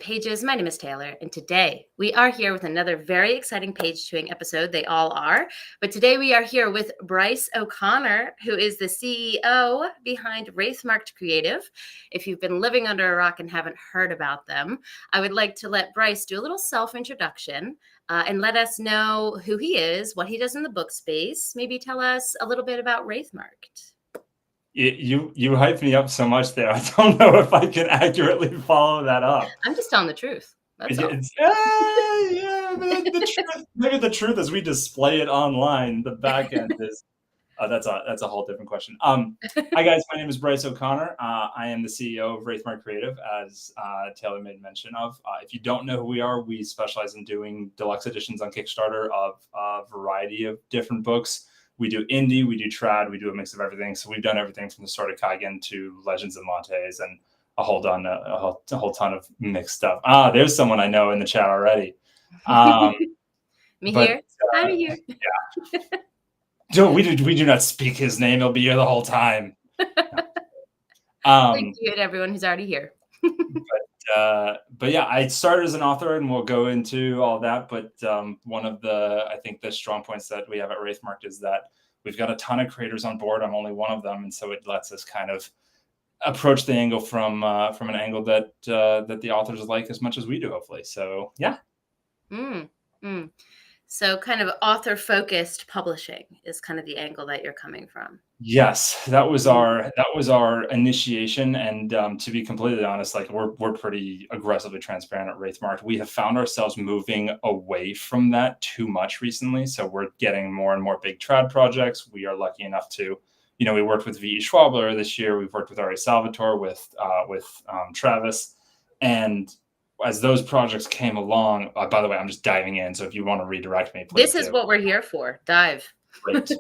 Pages. My name is Taylor, and today we are here with another very exciting page chewing episode. They all are. But today we are here with Bryce O'Connor, who is the CEO behind Wraithmarked Creative. If you've been living under a rock and haven't heard about them, I would like to let Bryce do a little self-introduction and let us know who he is, what he does in the book space. Maybe tell us a little bit about Wraithmarked. You hyped me up so much there. I don't know if I can accurately follow that up. I'm just telling the truth. That's all. Maybe the truth is we display it online. The back end is that's a whole different question. Hi guys, my name is Bryce O'Connor. I am the CEO of Wraithmarked Creative, as Taylor made mention of. If you don't know who we are, we specialize in doing deluxe editions on Kickstarter of a variety of different books. We do indie, we do trad, we do a mix of everything. So we've done everything from the Sword of Kaigen to Legends of Montes and a whole ton of mixed stuff. There's someone I know in the chat already. Here. I'm here. Yeah. We do not speak his name. He'll be here the whole time. Thank you to everyone who's already here. But yeah, I started as an author, and we'll go into all that. But one of I think the strong points that we have at Wraithmarked is that we've got a ton of creators on board. I'm only one of them, and so it lets us kind of approach the angle from an angle that the authors like as much as we do, hopefully. So yeah. So kind of author-focused publishing is kind of the angle that you're coming from. Yes, that was our initiation, and to be completely honest, like we're pretty aggressively transparent at Wraithmarked. We have found ourselves moving away from that too much recently, so we're getting more and more big trad projects. We are lucky enough to, we worked with V.E. Schwabler this year. We've worked with Ari Salvatore, with Travis, and as those projects came along, by the way, I'm just diving in. So if you want to redirect me, please. This is what we're here for. Dive. Great.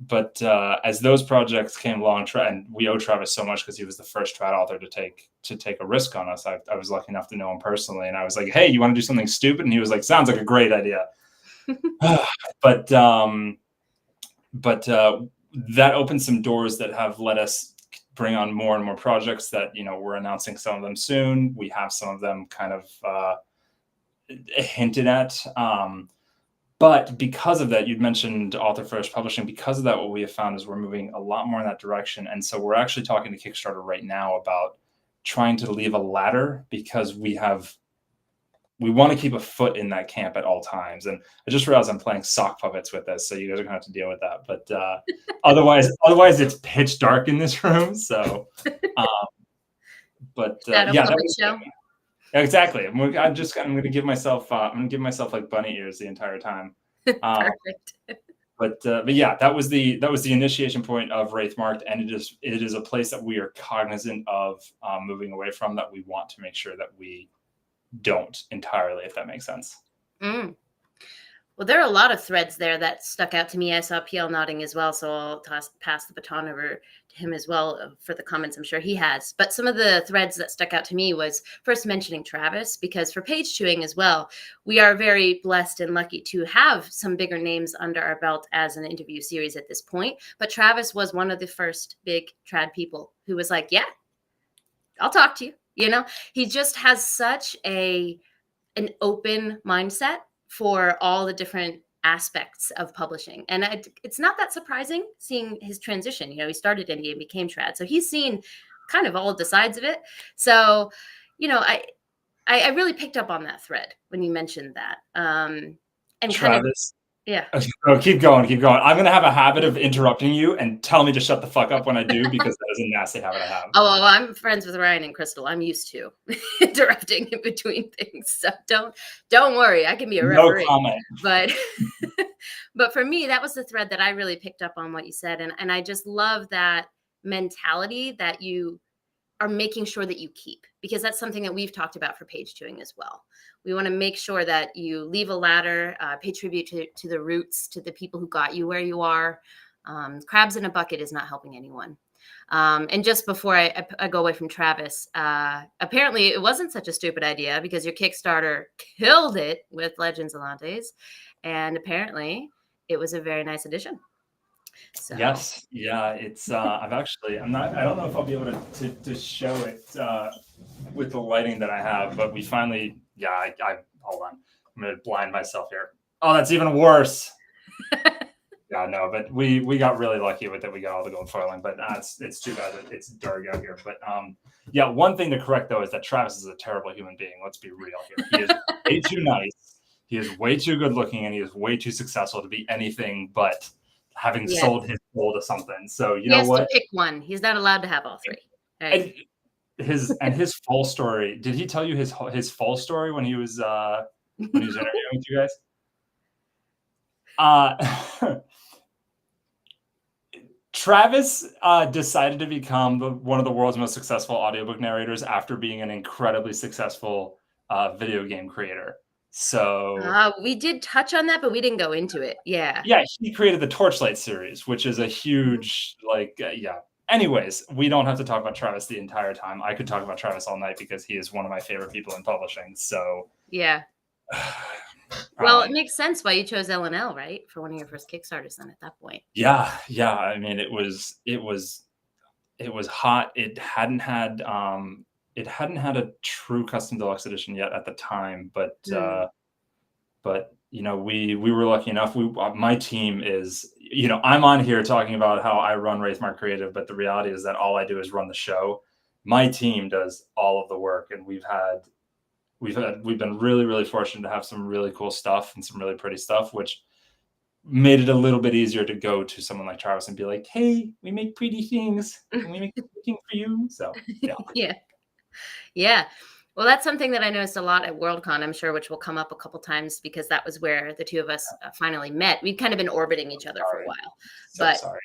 But as those projects came along, and we owe Travis so much because he was the first trad author to take a risk on us. I was lucky enough to know him personally, and I was like, "Hey, you want to do something stupid?" And he was like, "Sounds like a great idea." But that opened some doors that have let us bring on more and more projects that, we're announcing some of them soon. We have some of them kind of hinted at. But because of that, you'd mentioned author first publishing. Because of that, what we have found is we're moving a lot more in that direction. And so we're actually talking to Kickstarter right now about trying to leave a ladder, because we want to keep a foot in that camp at all times. And I just realized I'm playing sock puppets with this, so you guys are gonna have to deal with that. But otherwise it's pitch dark in this room. So, that show. Exactly. I'm gonna give myself like bunny ears the entire time. Perfect. But yeah, that was the initiation point of Wraithmarked, and it is a place that we are cognizant of moving away from, that we want to make sure that we don't entirely, if that makes sense. Well, there are a lot of threads there that stuck out to me. I saw PL nodding as well, so I'll pass the baton over to him as well for the comments I'm sure he has. But some of the threads that stuck out to me was first mentioning Travis, because for page chewing as well, we are very blessed and lucky to have some bigger names under our belt as an interview series at this point. But Travis was one of the first big trad people who was like, yeah, I'll talk to you. He just has such an open mindset for all the different aspects of publishing. And it's not that surprising seeing his transition. He started indie and became trad. So he's seen kind of all of the sides of it. So, I really picked up on that thread when you mentioned that. And Travis. kind of, yeah. Oh, keep going. I'm going to have a habit of interrupting you and tell me to shut the fuck up when I do, because that is a nasty habit I have. Oh, well, I'm friends with Ryan and Crystal. I'm used to interrupting in between things. So don't worry. I can be a referee. No comment. But for me, that was the thread that I really picked up on what you said. And I just love that mentality that you are making sure that you keep, because that's something that we've talked about for page chewing as well. We want to make sure that you leave a ladder, pay tribute to the roots, to the people who got you where you are. Crabs in a bucket is not helping anyone. And just before I go away from Travis, apparently it wasn't such a stupid idea, because your Kickstarter killed it with Legends of Montes, and apparently it was a very nice addition. So Yes, yeah, it's I don't know if I'll be able to show it with the lighting that I have, but we finally, yeah, I hold on, I'm gonna blind myself here. Oh, that's even worse. Yeah, no, but we got really lucky with it. We got all the gold foiling, but it's too bad that it's dark out here. But yeah, one thing to correct though is that Travis is a terrible human being. Let's be real here. He is way too nice. He is way too good looking, and he is way too successful to be anything but having yeah, sold his soul to something. So you he know has to what? pick one. He's not allowed to have all three. Right? His full story. Did he tell you his full story when he was interviewing with you guys? Travis decided to become one of the world's most successful audiobook narrators after being an incredibly successful video game creator. So we did touch on that, but we didn't go into it. Yeah. yeah, he created the Torchlight series, which is a huge yeah. Anyways, we don't have to talk about Travis the entire time. I could talk about Travis all night because he is one of my favorite people in publishing. So Yeah. Well, it makes sense why you chose L&L, right? For one of your first Kickstarters then at that point. Yeah. I mean, it was hot. It hadn't had a true custom deluxe edition yet at the time, but you know, we were lucky enough. My team is, you know, I'm on here talking about how I run Wraithmarked Creative, but the reality is that all I do is run the show. My team does all of the work, and we've been really, really fortunate to have some really cool stuff and some really pretty stuff, which made it a little bit easier to go to someone like Travis and be like, hey, we make pretty things. Can we make something for you? So yeah. Yeah. Well, that's something that I noticed a lot at Worldcon, I'm sure, which will come up a couple times because that was where the two of us finally met. We'd kind of been orbiting each other for a while. So sorry.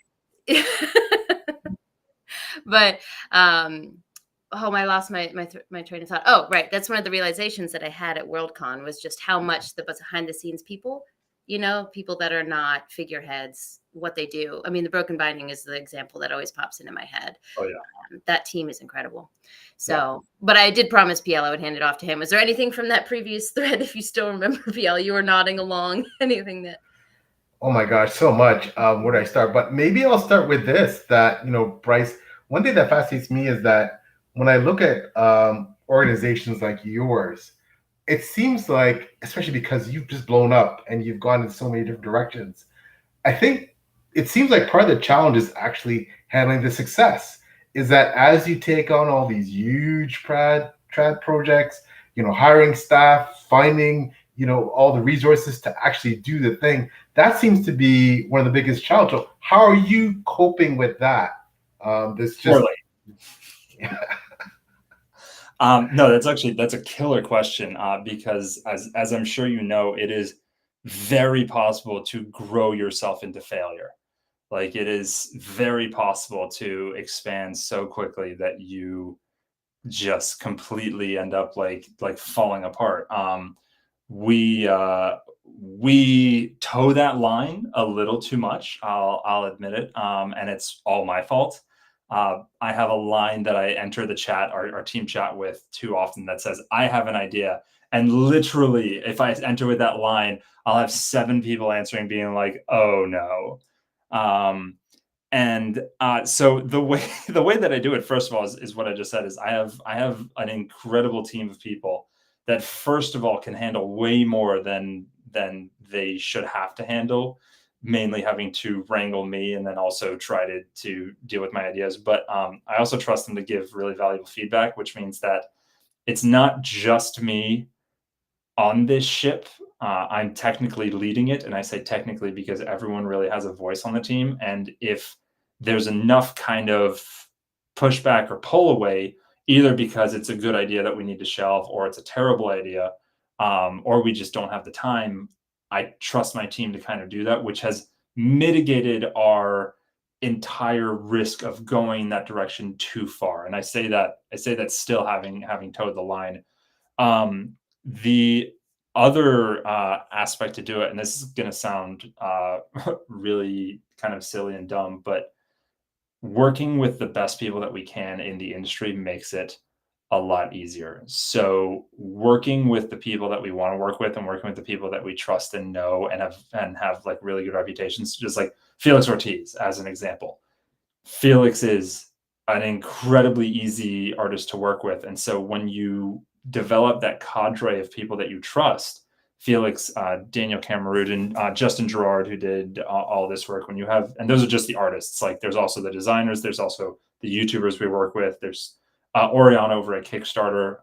But I lost my train of thought. Oh, right. That's one of the realizations that I had at Worldcon was just how much the behind the scenes people, you know, people that are not figureheads, what they do. I mean, the Broken Binding is the example that always pops into my head. Oh yeah. That team is incredible. So, but I did promise PL I would hand it off to him. Was there anything from that previous thread, if you still remember, PL, you were nodding along, anything that? Oh my gosh, so much. Where do I start? But maybe I'll start with this, that, you know, Bryce, one thing that fascinates me is that when I look at organizations like yours, it seems like, especially because you've just blown up and you've gone in so many different directions, I think it seems like part of the challenge is actually handling the success. Is that as you take on all these huge trad projects, you know, hiring staff, finding, you know, all the resources to actually do the thing, that seems to be one of the biggest challenges. So how are you coping with that? No, that's a killer question because as I'm sure you know, it is very possible to grow yourself into failure. Like it is very possible to expand so quickly that you just completely end up like falling apart. We toe that line a little too much. I'll admit it, and it's all my fault. I have a line that I enter the chat, our team chat with too often that says, I have an idea. And literally, if I enter with that line, I'll have 7 people answering being like, oh no. So the way that I do it, first of all, is what I just said, is I have an incredible team of people that first of all can handle way more than they should have to handle, mainly having to wrangle me and then also try to deal with my ideas. But I also trust them to give really valuable feedback, which means that it's not just me on this ship. I'm technically leading it, and I say technically because everyone really has a voice on the team. And if there's enough kind of pushback or pull away, either because it's a good idea that we need to shelve, or it's a terrible idea, or we just don't have the time, I trust my team to kind of do that, which has mitigated our entire risk of going that direction too far. And I say that still having towed the line. The other aspect to do it, and this is going to sound really kind of silly and dumb, but working with the best people that we can in the industry makes it a lot easier. So working with the people that we want to work with and working with the people that we trust and know and have like really good reputations, just like Felix Ortiz as an example. Felix is an incredibly easy artist to work with. And so when you develop that cadre of people that you trust, Felix, Daniel Cameron, Justin Gerard, who did all this work, when you have, and those are just the artists, like there's also the designers, there's also the YouTubers we work with, there's Orion over at Kickstarter.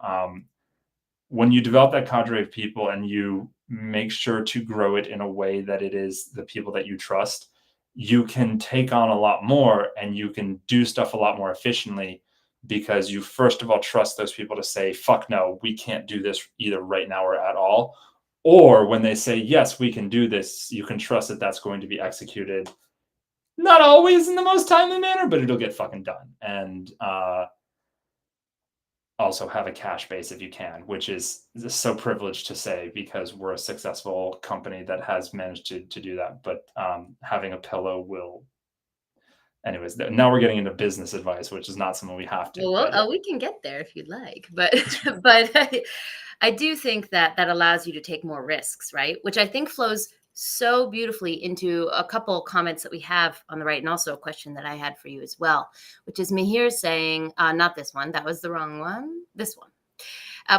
When you develop that cadre of people and you make sure to grow it in a way that it is the people that you trust, you can take on a lot more and you can do stuff a lot more efficiently because you first of all trust those people to say, fuck no, we can't do this either right now or at all. Or when they say, yes, we can do this, you can trust that that's going to be executed. Not always in the most timely manner, but it'll get fucking done. And also have a cash base if you can, which is so privileged to say because we're a successful company that has managed to do that. But having a pillow will... Anyways, now we're getting into business advice, which is not something we have to. Well, we can get there if you'd like, but but I do think that allows you to take more risks, right? Which I think flows so beautifully into a couple comments that we have on the right, and also a question that I had for you as well, which is Mahir saying, not this one, that was the wrong one, this one.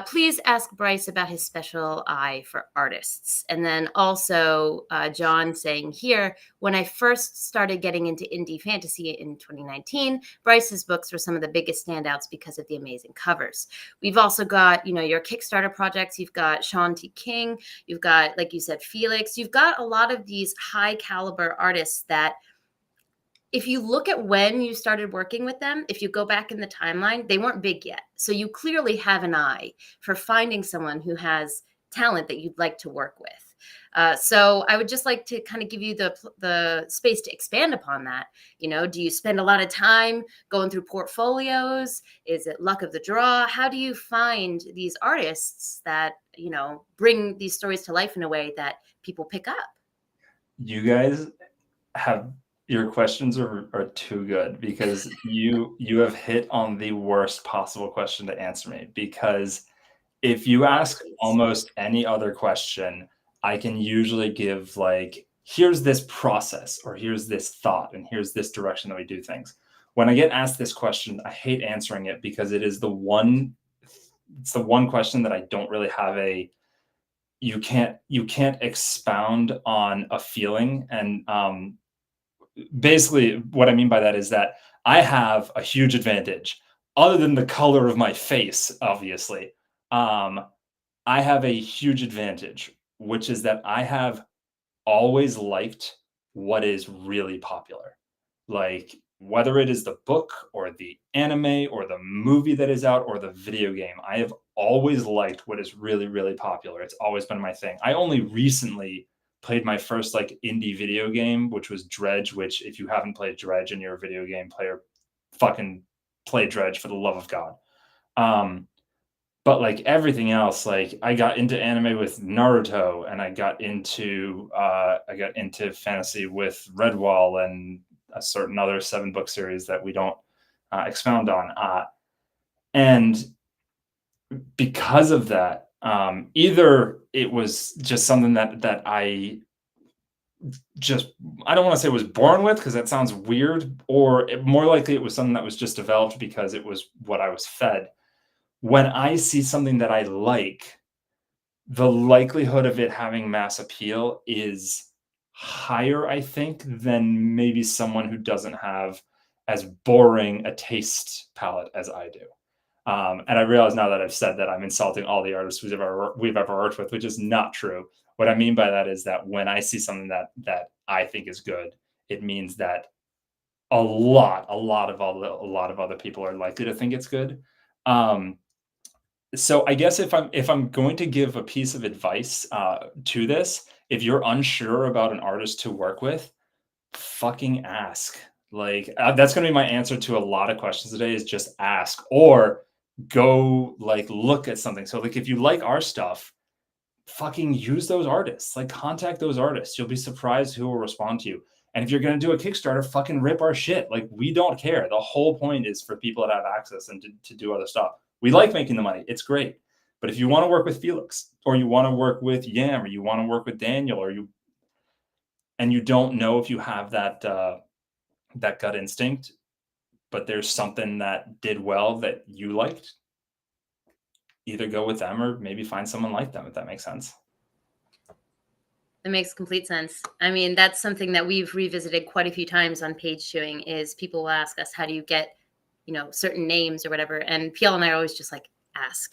Please ask Bryce about his special eye for artists. And then also John saying here, when I first started getting into indie fantasy in 2019, Bryce's books were some of the biggest standouts because of the amazing covers. We've also got, your Kickstarter projects. You've got Sean T. King. You've got, like you said, Felix. You've got a lot of these high caliber artists that, if you look at when you started working with them, if you go back in the timeline, they weren't big yet. So you clearly have an eye for finding someone who has talent that you'd like to work with. So I would just like to kind of give you the space to expand upon that. Do you spend a lot of time going through portfolios? Is it luck of the draw? How do you find these artists that, bring these stories to life in a way that people pick up? You guys have... Your questions are too good because you have hit on the worst possible question to answer me. Because if you ask almost any other question, I can usually give like, here's this process or here's this thought and here's this direction that we do things. When I get asked this question, I hate answering it because it's the one question that I don't really have you can't expound on a feeling. And basically what I mean by that is that I have a huge advantage other than the color of my face, obviously. I have a huge advantage, which is that I have always liked what is really popular. Like whether it is the book or the anime or the movie that is out or the video game, I have always liked what is really, really popular. It's always been my thing. I only recently played my first like indie video game, which was Dredge, which if you haven't played Dredge and you're a video game player, fucking play Dredge for the love of God. But like everything else, like I got into anime with Naruto and I got into fantasy with Redwall and a certain other 7-book series that we don't expound on. And because of that, either it was just something that I don't want to say was born with because that sounds weird, or more likely it was something that was just developed because it was what I was fed. When I see something that I like, the likelihood of it having mass appeal is higher, I think, than maybe someone who doesn't have as boring a taste palette as I do. And I realize now that I've said that I'm insulting all the artists we've ever worked with, which is not true. What I mean by that is that when I see something that I think is good, it means that a lot of other people are likely to think it's good. So I guess if I'm going to give a piece of advice to this, if you're unsure about an artist to work with, fucking ask. Like that's going to be my answer to a lot of questions today, is just ask, or go like look at something. So like if you like our stuff, fucking use those artists, like contact those artists. You'll be surprised who will respond to you. And if you're going to do a Kickstarter, fucking rip our shit. Like we don't care. The whole point is for people to have access and to do other stuff. We like making the money. It's great. But if you want to work with Felix, or you want to work with Yam, or you want to work with Daniel, and you don't know if you have that that gut instinct, but there's something that did well that you liked, either go with them or maybe find someone like them, if that makes sense. That makes complete sense. I mean, that's something that we've revisited quite a few times on Page Chewing, is people will ask us, how do you get, certain names or whatever? And PL and I are always just like, ask.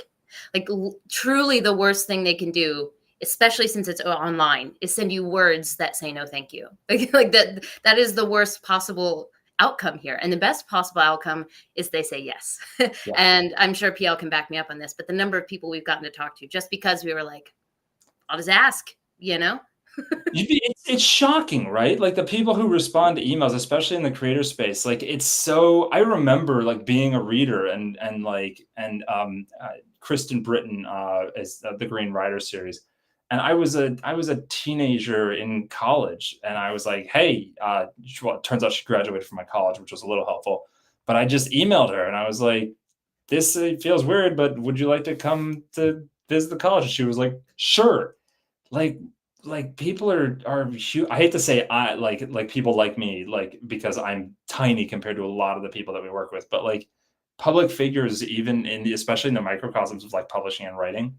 Like, truly the worst thing they can do, especially since it's online, is send you words that say no thank you. Like that is the worst possible outcome here. And the best possible outcome is they say yes. Yeah. And I'm sure PL can back me up on this, but the number of people we've gotten to talk to just because we were like, I'll just ask, It's shocking, right? Like the people who respond to emails, especially in the creator space, like it's so. I remember like being a reader and Kristen Britton as the Green Rider series, and I was a teenager in college, and I was like, hey, well, it turns out she graduated from my college, which was a little helpful, but I just emailed her and I was like, this feels weird, but would you like to come to visit the college? And she was like, sure. Like people are huge. I hate to say like people like me, like, because I'm tiny compared to a lot of the people that we work with, but like public figures, even especially in the microcosms of like publishing and writing,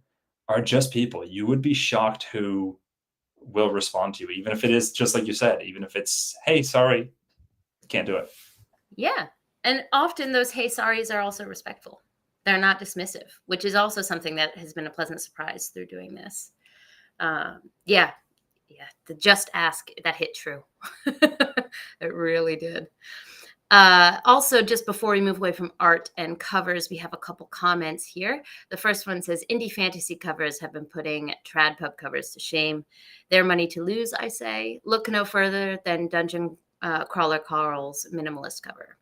are just people. You would be shocked who will respond to you, even if it is just like you said, even if it's, hey, sorry, can't do it. Yeah. And often those hey sorries are also respectful. They're not dismissive, which is also something that has been a pleasant surprise through doing this. Yeah, the just ask, that hit true. It really did. Also, just before we move away from art and covers, we have a couple comments here. The first one says, indie fantasy covers have been putting trad pub covers to shame. Their money to lose, I say. Look no further than Dungeon Crawler Carl's minimalist cover.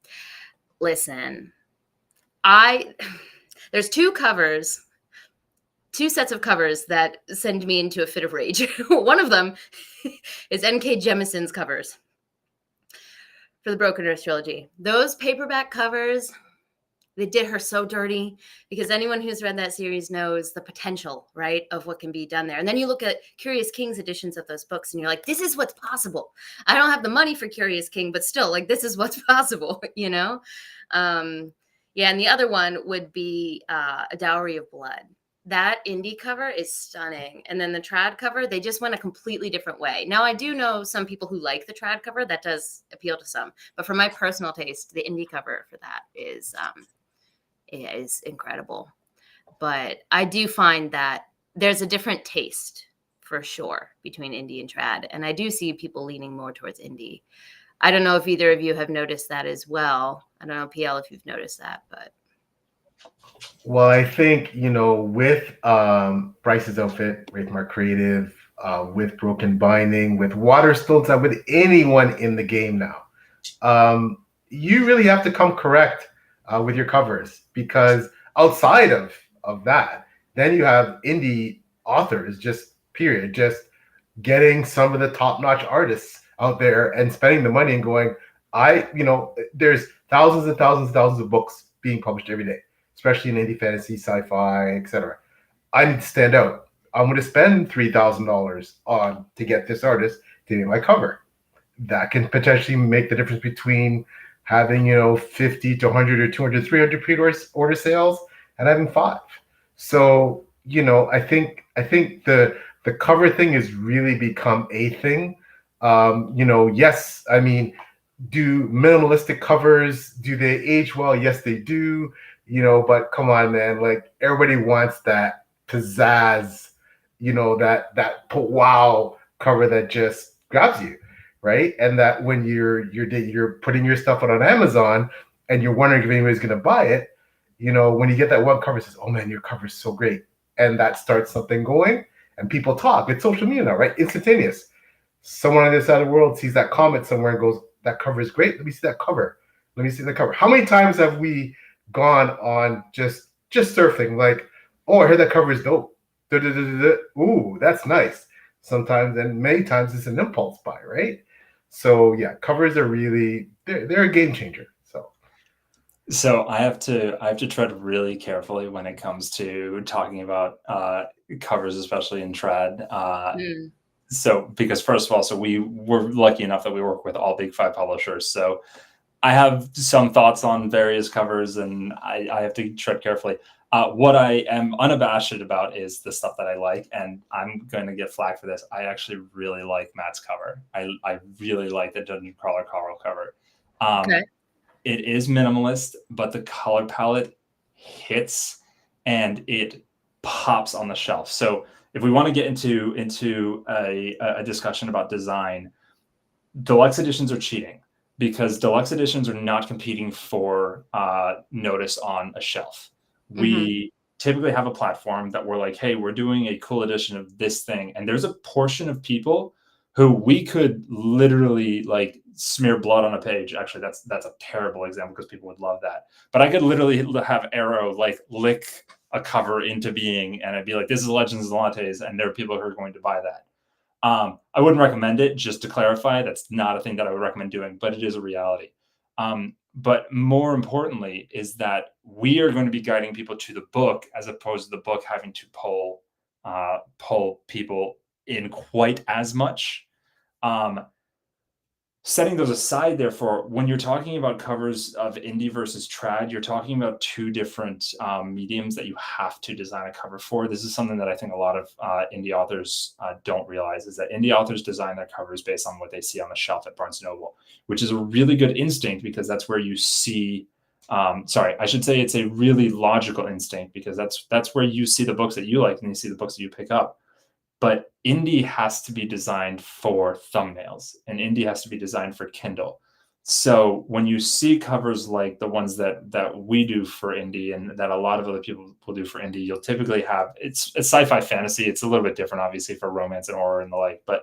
Listen, there's two sets of covers that send me into a fit of rage. One of them is N.K. Jemison's covers for the Broken Earth trilogy. Those paperback covers, they did her so dirty, because anyone who's read that series knows the potential, right, of what can be done there. And then you look at Curious King's editions of those books and you're like, this is what's possible. I don't have the money for Curious King, but still, like, this is what's possible, Yeah, and the other one would be A Dowry of Blood. That indie cover is stunning. And then the trad cover, they just went a completely different way. Now, I do know some people who like the trad cover. That does appeal to some. But for my personal taste, the indie cover for that is incredible. But I do find that there's a different taste, for sure, between indie and trad. And I do see people leaning more towards indie. I don't know if either of you have noticed that as well. I don't know, PL, if you've noticed that, but... Well, I think, with Bryce's outfit, Wraithmarked Creative, with Broken Binding, with Waterstones, with anyone in the game now, you really have to come correct with your covers, because outside of that, then you have indie authors, just getting some of the top-notch artists out there and spending the money and going, there's thousands and thousands and thousands of books being published every day, especially in indie fantasy, sci-fi, etc. I need to stand out. I'm going to spend $3,000 to get this artist to do my cover. That can potentially make the difference between having 50 to 100 or 200, 300 pre-order sales and having 5. So I think the cover thing has really become a thing. Yes, I mean, do minimalistic covers, do they age well? Yes, they do. But come on, man, like, everybody wants that pizzazz, that wow cover that just grabs you, right? And that when you're putting your stuff out on Amazon and you're wondering if anybody's going to buy it, when you get that one cover that says, oh man, your cover is so great, and that starts something going, and people talk. It's social media now, right? Instantaneous. Someone on the other side of the world sees that comment somewhere and goes, that cover is great. Let me see that cover. Let me see the cover. How many times have we gone on just surfing, like, oh, I heard that cover is dope. Ooh, that's nice. Sometimes, and many times, it's an impulse buy, right? So yeah, covers are really, they're a game changer. So So I have to tread really carefully when it comes to talking about covers, especially in trad. Mm, So because first of all, so we were lucky enough that we work with all big five publishers. So I have some thoughts on various covers, and I have to tread carefully. What I am unabashed about is the stuff that I like, and I'm going to get flack for this. I actually really like Matt's cover. I really like the Dungeon Crawler Carl cover. okay. It is minimalist, but the color palette hits and it pops on the shelf. So if we want to get into a discussion about design, deluxe editions are cheating because deluxe editions are not competing for notice on a shelf. Hmm. We typically have a platform that we're like, hey, we're doing a cool edition of this thing. And there's a portion of people who we could literally like smear blood on a page. Actually, that's a terrible example because people would love that. But I could literally have Arrow like lick a cover into being and I'd be like, this is Legends of Lattes, and there are people who are going to buy that. I wouldn't recommend it, just to clarify. That's not a thing that I would recommend doing, but it is a reality. But more importantly is that we are going to be guiding people to the book as opposed to the book having to pull people in quite as much. Um, Setting those aside, therefore, when you're talking about covers of indie versus trad, you're talking about two different mediums that you have to design a cover for. This is something that I think a lot of indie authors don't realize, is that indie authors design their covers based on what they see on the shelf at Barnes & Noble, which is a really good instinct because that's where you see, sorry, I should say it's a really logical instinct because that's where you see the books that you like and you see the books that you pick up. But indie has to be designed for thumbnails and indie has to be designed for Kindle. So when you see covers like the ones that we do for indie and that a lot of other people will do for indie, you'll typically have it's sci-fi fantasy. It's a little bit different, obviously, for romance and horror and the like. But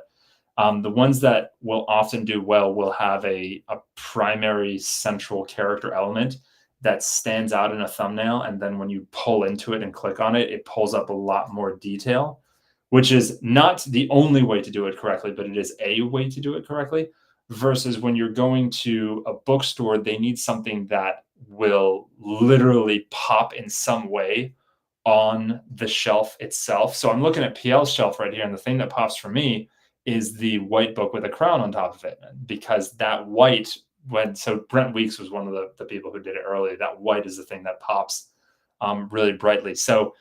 the ones that will often do well will have a primary central character element that stands out in a thumbnail. And then when you pull into it and click on it, it pulls up a lot more detail, which is not the only way to do it correctly, but it is a way to do it correctly. Versus when you're going to a bookstore, they need something that will literally pop in some way on the shelf itself. So I'm looking at PL's shelf right here, and the thing that pops for me is the white book with a crown on top of it, because that white, so Brent Weeks was one of the people who did it early. That white is the thing that pops really brightly. So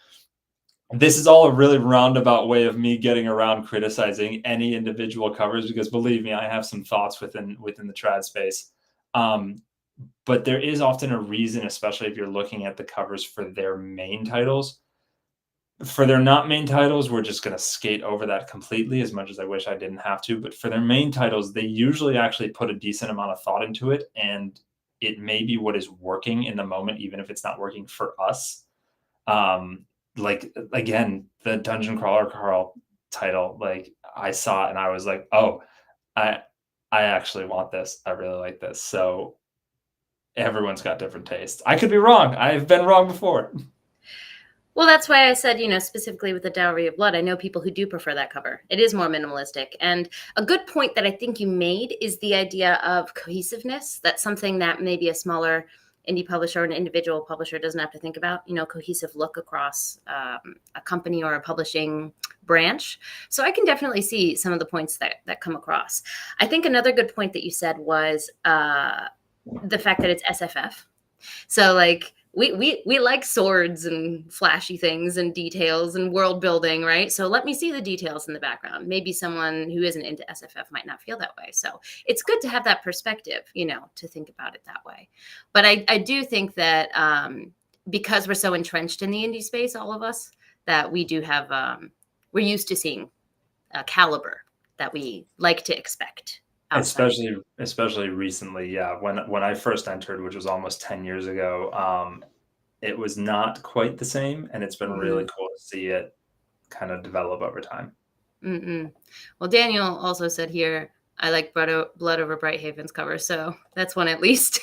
this is all a really roundabout way of me getting around criticizing any individual covers, because believe me, I have some thoughts within the trad space. But there is often a reason, especially if you're looking at the covers for their main titles. For their not main titles, we're just going to skate over that completely, as much as I wish I didn't have to. But for their main titles, they usually actually put a decent amount of thought into it, and it may be what is working in the moment, even if it's not working for us. Like, again, the Dungeon Crawler Carl title, like I saw it and I was like, oh, I actually want this. I really like this. So everyone's got different tastes. I could be wrong. I've been wrong before. Well, that's why I said, specifically with the Dowry of Blood, I know people who do prefer that cover. It is more minimalistic. And a good point that I think you made is the idea of cohesiveness. That's something that maybe a smaller indie publisher or an individual publisher doesn't have to think about, cohesive look across a company or a publishing branch. So I can definitely see some of the points that come across. I think another good point that you said was the fact that it's SFF. So like we like swords and flashy things and details and world building, right? So let me see the details in the background. Maybe someone who isn't into SFF might not feel that way. So it's good to have that perspective, to think about it that way. But I do think that because we're so entrenched in the indie space, all of us, that we do have, we're used to seeing a caliber that we like to expect. Outside. Especially recently, yeah. When I first entered, which was almost 10 years ago, it was not quite the same, and it's been really cool to see it kind of develop over time. Well, Daniel also said here, I like Blood Over Brighthaven's cover, so that's one at least.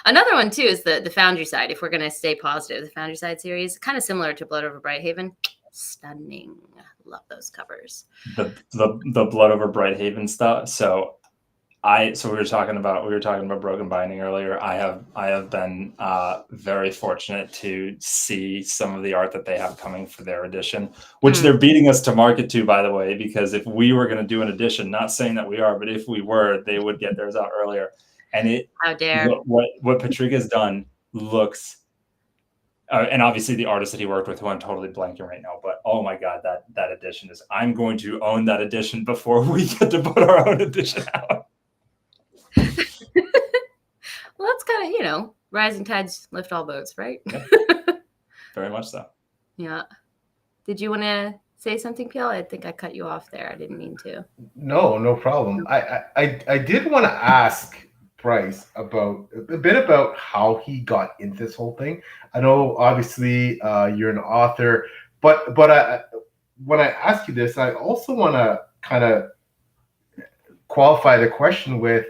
Another one too is the Foundry Side. If we're going to stay positive, the Foundry Side series, kind of similar to Blood Over Brighthaven. Stunning. Love those covers. The Blood Over Brighthaven stuff. So So we were talking about Broken Binding earlier. I have been very fortunate to see some of the art that they have coming for their edition, which they're beating us to market to, by the way, because if we were going to do an edition, not saying that we are, but if we were, they would get theirs out earlier. And how dare what Patrick done looks, and obviously the artist that he worked with, who I'm totally blanking right now, but oh my God, that edition is, I'm going to own that edition before we get to put our own edition out. Well, that's kind of, rising tides lift all boats, right? Yeah. Very much so. Yeah. Did you want to say something, PL? I think I cut you off there. I didn't mean to. No problem. I did want to ask Bryce about a bit about how he got into this whole thing. I know obviously you're an author, but when I ask you this, I also want to kind of qualify the question with,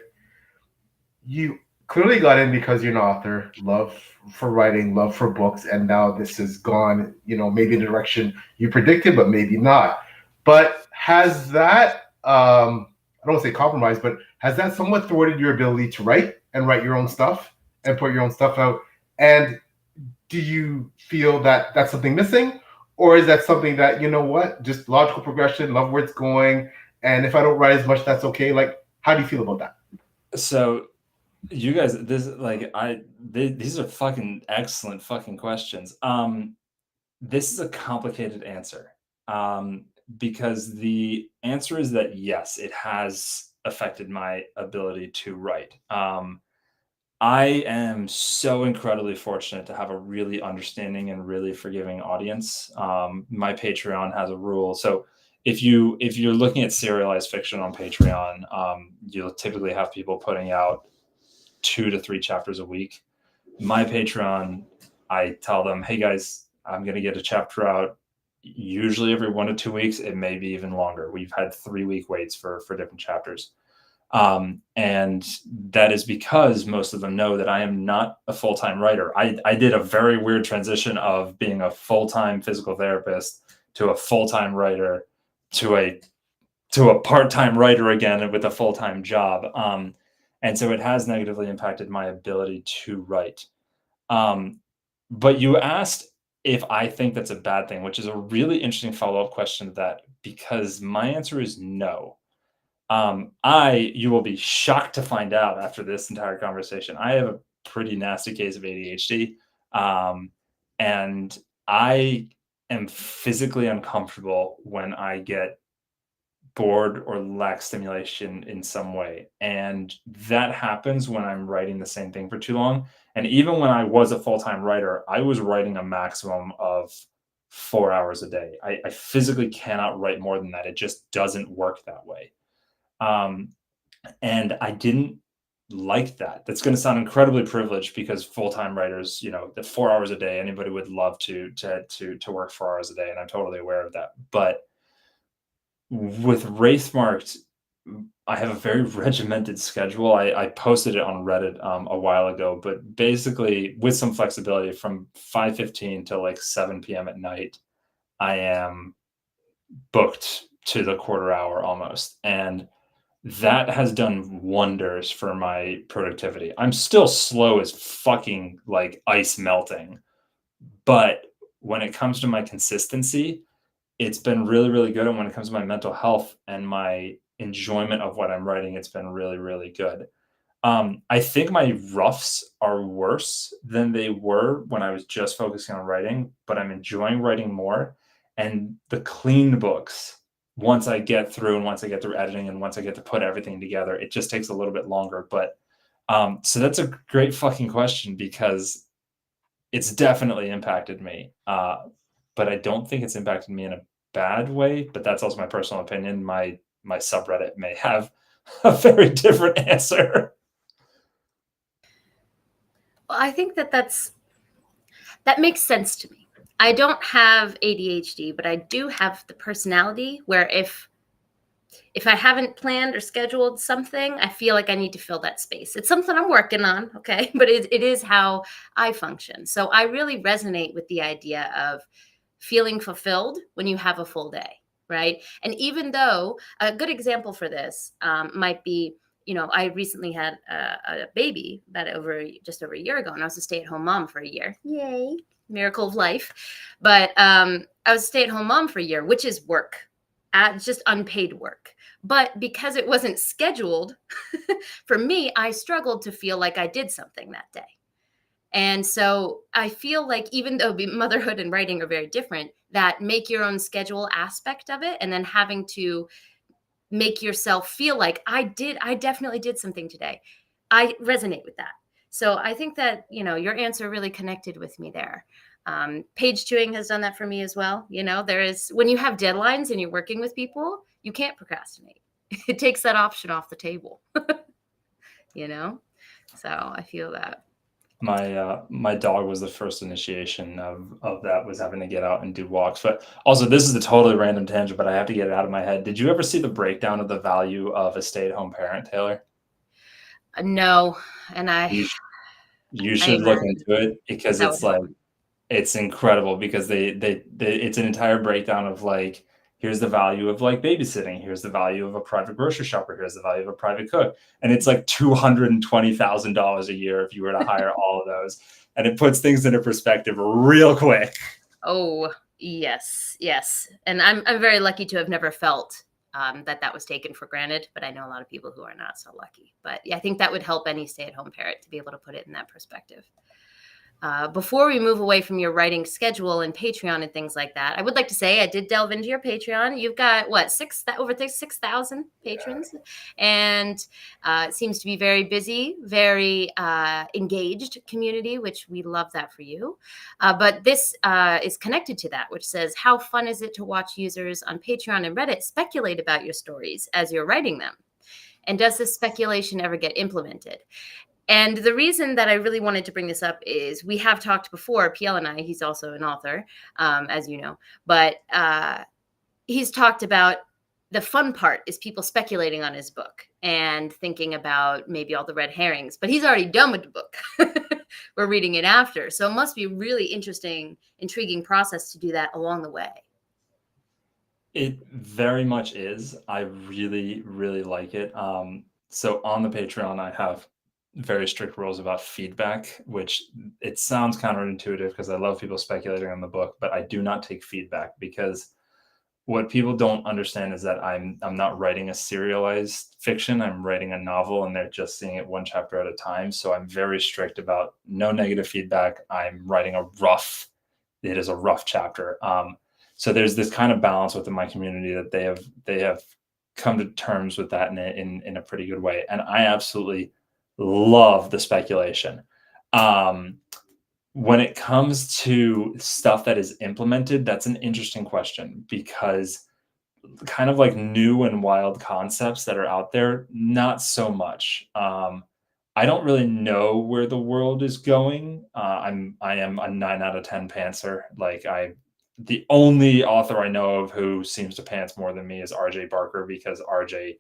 you clearly got in because you're an author, love for writing, love for books, and now this has gone, maybe in the direction you predicted, but maybe not. But has that, I don't want to say compromised, but has that somewhat thwarted your ability to write your own stuff and put your own stuff out? And do you feel that that's something missing? Or is that something that, just logical progression, love where it's going, and if I don't write as much, that's okay? Like, how do you feel about that? So you guys, these are fucking excellent fucking questions. This is a complicated answer. Because the answer is that yes, it has affected my ability to write. I am so incredibly fortunate to have a really understanding and really forgiving audience. My Patreon has a rule. So if you're looking at serialized fiction on Patreon, you'll typically have people putting out 2 to 3 chapters a week. My Patreon, I tell them, hey guys, I'm going to get a chapter out usually every 1 to 2 weeks. It may be even longer. We've had 3-week waits for different chapters. And that is because most of them know that I am not a full-time writer. I did a very weird transition of being a full-time physical therapist to a full-time writer to a part-time writer again with a full-time job. And so it has negatively impacted my ability to write. But you asked if I think that's a bad thing, which is a really interesting follow-up question to that, because my answer is no. You will be shocked to find out after this entire conversation, I have a pretty nasty case of ADHD. And I am physically uncomfortable when I get bored or lack stimulation in some way. And that happens when I'm writing the same thing for too long. And even when I was a full-time writer, I was writing a maximum of 4 hours a day. I physically cannot write more than that. It just doesn't work that way. And I didn't like that. That's going to sound incredibly privileged because full-time writers, the 4 hours a day, anybody would love to work 4 hours a day. And I'm totally aware of that. But with Wraithmarked, I have a very regimented schedule. I posted it on Reddit a while ago, but basically with some flexibility from 5:15 to like 7 p.m. at night, I am booked to the quarter hour almost. And that has done wonders for my productivity. I'm still slow as fucking like ice melting, but when it comes to my consistency, it's been really, really good. And when it comes to my mental health and my enjoyment of what I'm writing, it's been really, really good. I think my roughs are worse than they were when I was just focusing on writing, but I'm enjoying writing more. And the clean books, once I get through editing and once I get to put everything together, it just takes a little bit longer. But so that's a great fucking question because it's definitely impacted me. But I don't think it's impacted me in a bad way, but that's also my personal opinion. My subreddit may have a very different answer. Well, I think that makes sense to me. I don't have ADHD, but I do have the personality where if I haven't planned or scheduled something, I feel like I need to fill that space. It's something I'm working on, okay? But it is how I function. So I really resonate with the idea of feeling fulfilled when you have a full day, right? And even though a good example for this might be I recently had a baby just over a year ago, and I was a stay-at-home mom for a year. Yay, miracle of life. But I was a stay-at-home mom for a year, which is work, just unpaid work. But because it wasn't scheduled, for me, I struggled to feel like I did something that day. And so I feel like even though motherhood and writing are very different, that make your own schedule aspect of it, and then having to make yourself feel like I definitely did something today. I resonate with that. So I think that, your answer really connected with me there. Page chewing has done that for me as well. When you have deadlines and you're working with people, you can't procrastinate. It takes that option off the table. So I feel that. My dog was the first initiation of that, was having to get out and do walks. But also, this is a totally random tangent, but I have to get it out of my head. Did you ever see the breakdown of the value of a stay-at-home parent, Taylor? No, and you should look into it, because it's incredible, because they it's an entire breakdown of like, here's the value of like babysitting, here's the value of a private grocery shopper, here's the value of a private cook, and it's like $220,000 a year if you were to hire all of those, and it puts things into perspective real quick. Oh yes, and I'm very lucky to have never felt that was taken for granted, but I know a lot of people who are not so lucky. But yeah, I think that would help any stay-at-home parent to be able to put it in that perspective. Before we move away from your writing schedule and Patreon and things like that, I would like to say I did delve into your Patreon. You've got over 6,000 patrons, and it seems to be very busy, very engaged community, which we love that for you. But this is connected to that, which says, how fun is it to watch users on Patreon and Reddit speculate about your stories as you're writing them? And does this speculation ever get implemented? And the reason that I really wanted to bring this up is we have talked before, PL and I, he's also an author, as you know, but he's talked about the fun part is people speculating on his book and thinking about maybe all the red herrings, but he's already done with the book. We're reading it after. So it must be a really interesting, intriguing process to do that along the way. It very much is. I really, really like it. So on the Patreon, I have very strict rules about feedback, which it sounds counterintuitive because I love people speculating on the book, but I do not take feedback, because what people don't understand is that I'm not writing a serialized fiction. I'm writing a novel, and they're just seeing it one chapter at a time. So I'm very strict about no negative feedback. I'm writing it is a rough chapter. So there's this kind of balance within my community that they have come to terms with that in a pretty good way. And I absolutely love the speculation. When it comes to stuff that is implemented, that's an interesting question, because kind of like new and wild concepts that are out there, not so much. I don't really know where the world is going. I am a 9 out of 10 pantser. The only author I know of who seems to pants more than me is RJ Barker, because RJ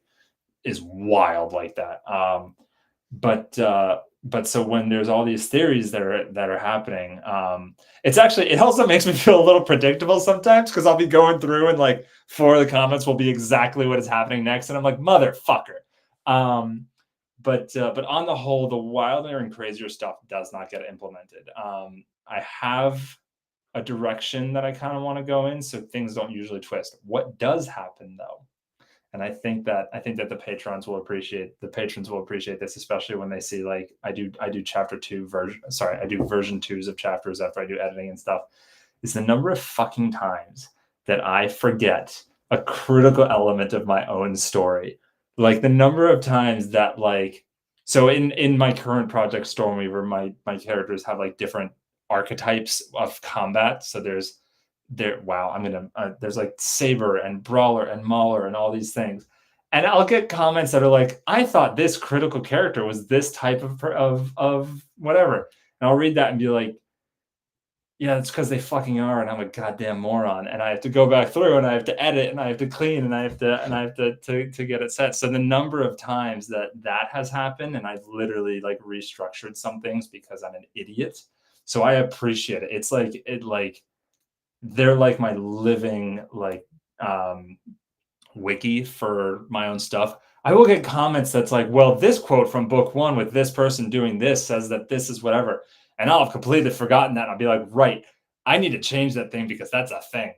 is wild like that. But so when there's all these theories that are happening, it also makes me feel a little predictable sometimes, because I'll be going through and like 4 of the comments will be exactly what is happening next, and I'm like, motherfucker. But on the whole, the wilder and crazier stuff does not get implemented. I have a direction that I kind of want to go in, so things don't usually twist. What does happen though, and I think that the patrons will appreciate this, especially when they see, like, I do version 2s of chapters after I do editing and stuff, is the number of fucking times that I forget a critical element of my own story. Like the number of times that, like, so in my current project Stormweaver, my characters have like different archetypes of combat. So there's like Saber and Brawler and Mauler and all these things. And I'll get comments that are like, I thought this critical character was this type of whatever. And I'll read that and be like, yeah, it's because they fucking are, and I'm a goddamn moron. And I have to go back through, and I have to edit, and I have to clean, and I have to get it set. So the number of times that has happened, and I've literally like restructured some things because I'm an idiot. So I appreciate it. It's like they're like my living wiki for my own stuff. I will get comments that's like, well, this quote from book 1 with this person doing this says that this is whatever. And I'll have completely forgotten that. And I'll be like, right, I need to change that thing because that's a thing.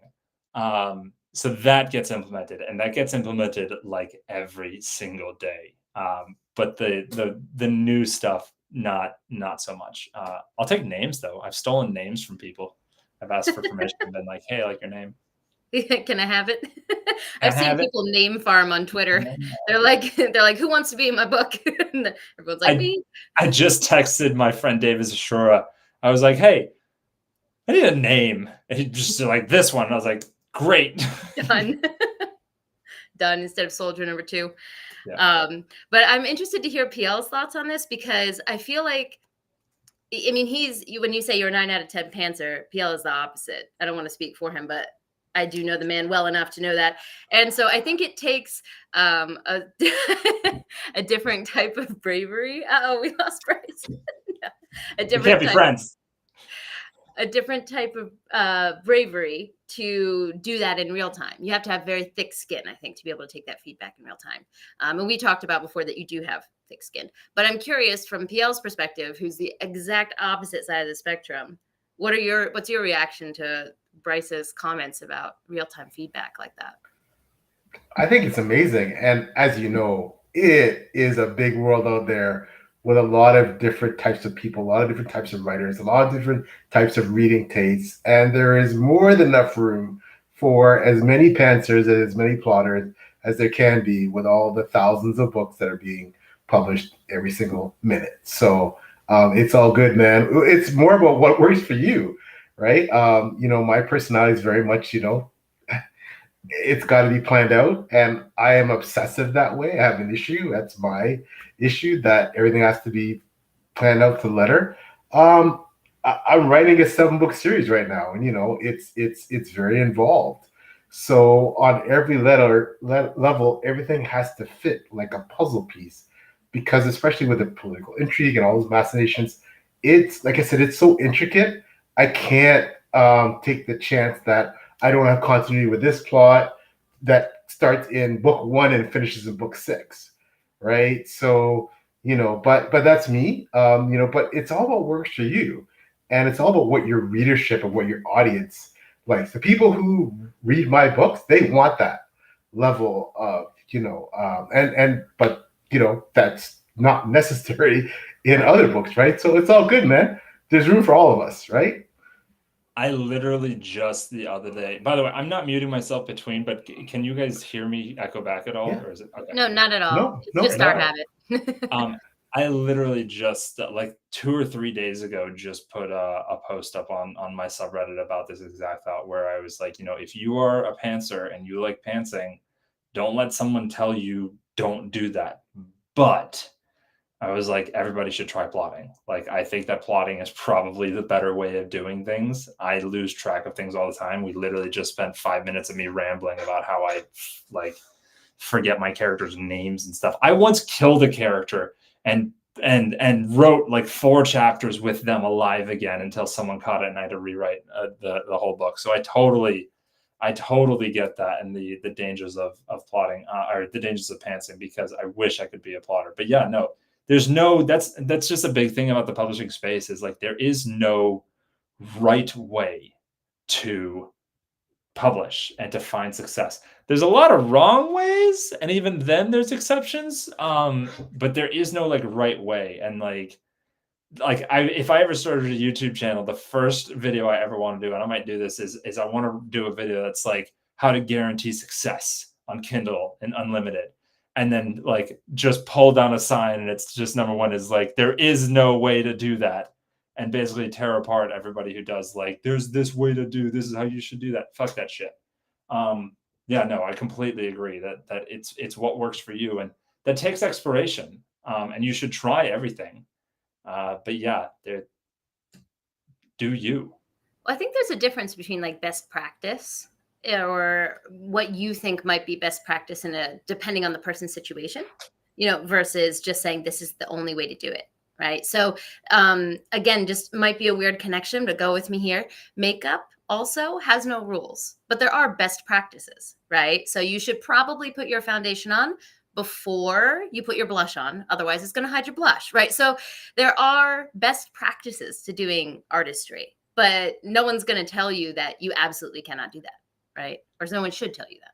So that gets implemented, and that gets implemented like every single day. But the new stuff, not so much. I'll take names though. I've stolen names from people. I've asked for permission and been like, hey, I like your name. Can I have it? I I've seen have it. people name farm on Twitter. They're like, who wants to be in my book? And everyone's like, me. I just texted my friend David Ashura. I was like, hey, I need a name. And he just like, this one. And I was like, great. Done. Done instead of soldier number 2. Yeah. But I'm interested to hear PL's thoughts on this, because I feel like, I mean, when you say you're a 9 out of 10 pantser, PL is the opposite. I don't want to speak for him, but I do know the man well enough to know that. And so I think it takes a different type of bravery. Oh, we lost Bryce. Yeah. We can't be friends. A different type of bravery to do that in real time. You have to have very thick skin, I think, to be able to take that feedback in real time. And we talked about before that you do have thick skin. But I'm curious, from PL's perspective, who's the exact opposite side of the spectrum, what's your reaction to Bryce's comments about real-time feedback like that? I think it's amazing. And as you know, it is a big world out there with a lot of different types of people, a lot of different types of writers, a lot of different types of reading tastes. And there is more than enough room for as many pantsers and as many plotters as there can be with all the thousands of books that are being published every single minute. So it's all good, man. It's more about what works for you. Right. My personality is very much, it's got to be planned out. And I am obsessive that way. I have an issue. That's my issue, that everything has to be planned out to the letter. I'm writing a 7-book series right now. And, it's very involved. So on every level, everything has to fit like a puzzle piece, because especially with the political intrigue and all those machinations, it's, like I said, it's so intricate. I can't take the chance that I don't have continuity with this plot that starts in book 1 and finishes in book 6, right? So, but that's me, but it's all about what works for you. And it's all about what your readership and what your audience likes. The people who read my books, they want that level of, but that's not necessary in other books, right? So it's all good, man. There's room for all of us, right? I literally just the other day, by the way, I'm not muting myself between, but can you guys hear me echo back at all? Yeah. Or is it okay? No, not at all. No, Just our habit. I literally just like 2 or 3 days ago just put a post up on my subreddit about this exact thought, where I was like, if you are a pantser and you like pantsing, don't let someone tell you don't do that. But I was like, everybody should try plotting. Like, I think that plotting is probably the better way of doing things. I lose track of things all the time. We literally just spent 5 minutes of me rambling about how I forget my characters' names and stuff. I once killed a character and wrote like 4 chapters with them alive again until someone caught it, and I had to rewrite the whole book. So I totally get that, and the dangers of plotting or the dangers of pantsing, because I wish I could be a plotter. But yeah, no. That's just a big thing about the publishing space, is like, there is no right way to publish and to find success. There's a lot of wrong ways, and even then there's exceptions. But there is no like right way. And if I ever started a YouTube channel, the first video I ever want to do, and I might do this, is I want to do a video that's like how to guarantee success on Kindle and unlimited. And then like just pull down a sign, and it's just number 1 is like, there is no way to do that, and basically tear apart everybody who does like, there's this way to do, this is how you should do that. Fuck that shit. Yeah, no, I completely agree that it's what works for you, and that takes exploration. And you should try everything. But yeah, do you? Well, I think there's a difference between like best practice, or what you think might be best practice depending on the person's situation, versus just saying this is the only way to do it. Right. So again, just might be a weird connection, but go with me here. Makeup also has no rules, but there are best practices. Right. So you should probably put your foundation on before you put your blush on. Otherwise, it's going to hide your blush, right? So there are best practices to doing artistry, but no one's going to tell you that you absolutely cannot do that, right? Or no one should tell you that.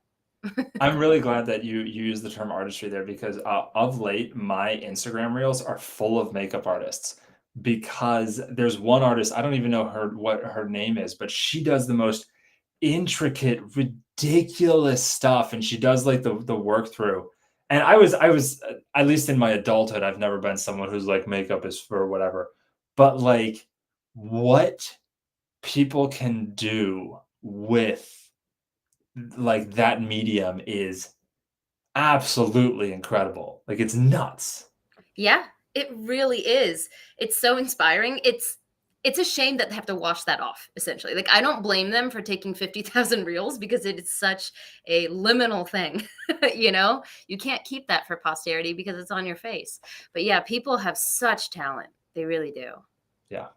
I'm really glad that you use the term artistry there, because of late, my Instagram reels are full of makeup artists, because there's one artist, I don't even know what her name is, but she does the most intricate, ridiculous stuff, and she does like the work through. And I was at least in my adulthood, I've never been someone who's like, makeup is for whatever. But like, what people can do with like that medium is absolutely incredible. Like, it's nuts. Yeah, it really is. It's so inspiring. It's a shame that they have to wash that off, essentially. Like, I don't blame them for taking 50,000 reels, because it is such a liminal thing. You know, you can't keep that for posterity because it's on your face. But yeah, people have such talent. They really do. Yeah.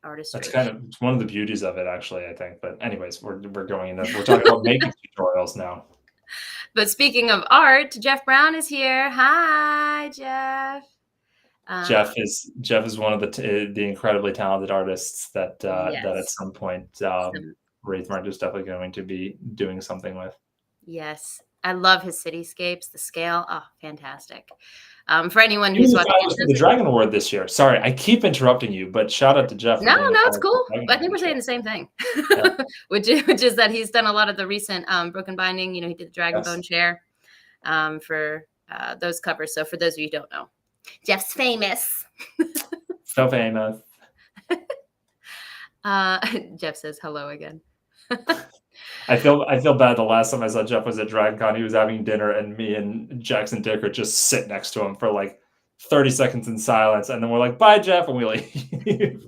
Artistry. That's it's one of the beauties of it, actually, I think. But anyways, we're talking about makeup tutorials now. But speaking of art, Jeff Brown is here. Hi, Jeff. Jeff is one of the incredibly talented artists that at some point Wraithmarked is definitely going to be doing something with. Yes, I love his cityscapes, the scale. Oh, fantastic. For anyone who's watching the Dragon Award this year. Sorry, I keep interrupting you, but shout out to Jeff. No, it's cool. I think we're saying the same thing, yeah. which is that he's done a lot of the recent Broken Binding. You know, he did the Dragon Bone chair for those covers. So for those of you who don't know, Jeff's famous. So famous. Jeff says hello again. I feel bad. The last time I saw Jeff was at DragonCon. He was having dinner, and me and Jackson Dicker just sit next to him for like 30 seconds in silence, and then we're like, "Bye, Jeff," and we leave.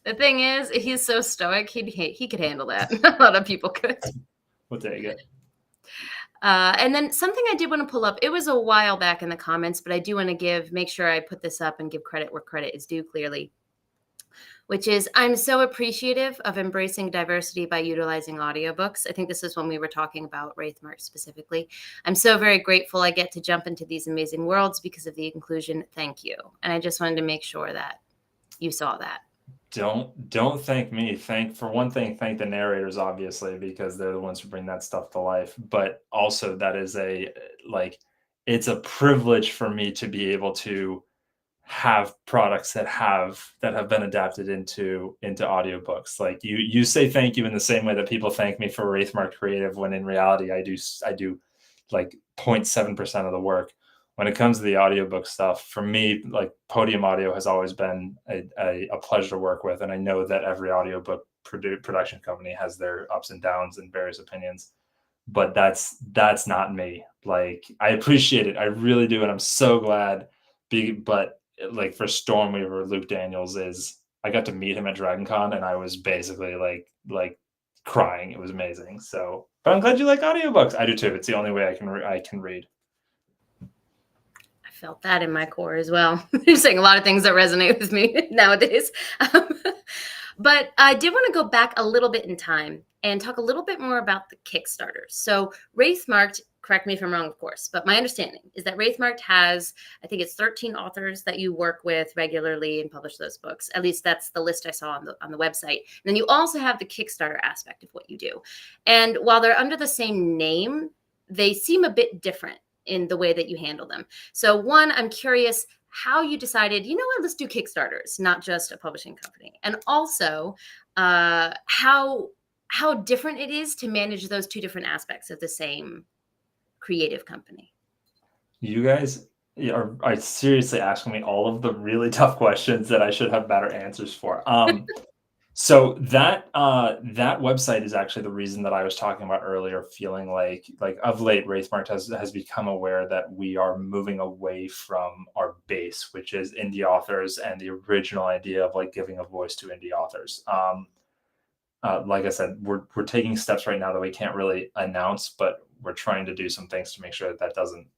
The thing is, he's so stoic. He could handle that. A lot of people could. We'll take it. And then something I did want to pull up. It was a while back in the comments, but I do want to make sure I put this up and give credit where credit is due. Clearly. Which is, I'm so appreciative of embracing diversity by utilizing audiobooks. I think this is when we were talking about Wraithmarked specifically. I'm so very grateful I get to jump into these amazing worlds because of the inclusion. Thank you. And I just wanted to make sure that you saw that. Don't thank me. Thank the narrators, obviously, because they're the ones who bring that stuff to life. But also, that is it's a privilege for me to be able to have products that have been adapted into audiobooks. Like you say thank you in the same way that people thank me for Wraithmarked Creative, when in reality I do like 0.7% of the work. When it comes to the audiobook stuff, for me, like Podium Audio has always been a pleasure to work with, and I know that every audiobook production company has their ups and downs and various opinions, but that's not me. Like, I appreciate it, I really do, and I'm so glad. But like for Stormweaver, Luke Daniels I got to meet him at DragonCon, and I was basically like crying. It was amazing. So, but I'm glad you like audiobooks. I do too. It's the only way I can read. I felt that in my core as well. You're saying a lot of things that resonate with me nowadays. But I did want to go back a little bit in time and talk a little bit more about the Kickstarters. So Wraithmarked, correct me if I'm wrong, of course, but my understanding is that Wraithmarked has, I think it's 13 authors that you work with regularly and publish those books. At least that's the list I saw on the website. And then you also have the Kickstarter aspect of what you do. And while they're under the same name, they seem a bit different in the way that you handle them. So one, I'm curious how you decided, you know what, let's do Kickstarters, not just a publishing company. And also how different it is to manage those two different aspects of the same creative company. You guys are seriously asking me all of the really tough questions that I should have better answers for. So that website is actually the reason that I was talking about earlier, feeling like of late, Wraithmarked has become aware that we are moving away from our base, which is indie authors, and the original idea of like giving a voice to indie authors. Like I said, we're taking steps right now that we can't really announce, but we're trying to do some things to make sure that doesn't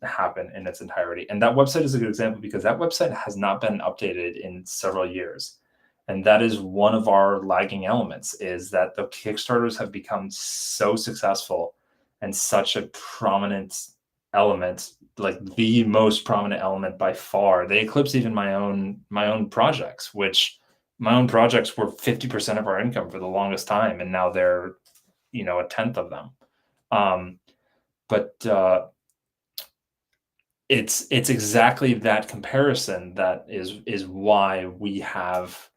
happen in its entirety. And that website is a good example, because that website has not been updated in several years. And that is one of our lagging elements, is that the Kickstarters have become so successful and such a prominent element, like the most prominent element by far. They eclipse even my own projects, which my own projects were 50% of our income for the longest time, and now they're, you know, a tenth of them. But it's exactly that comparison that is why we have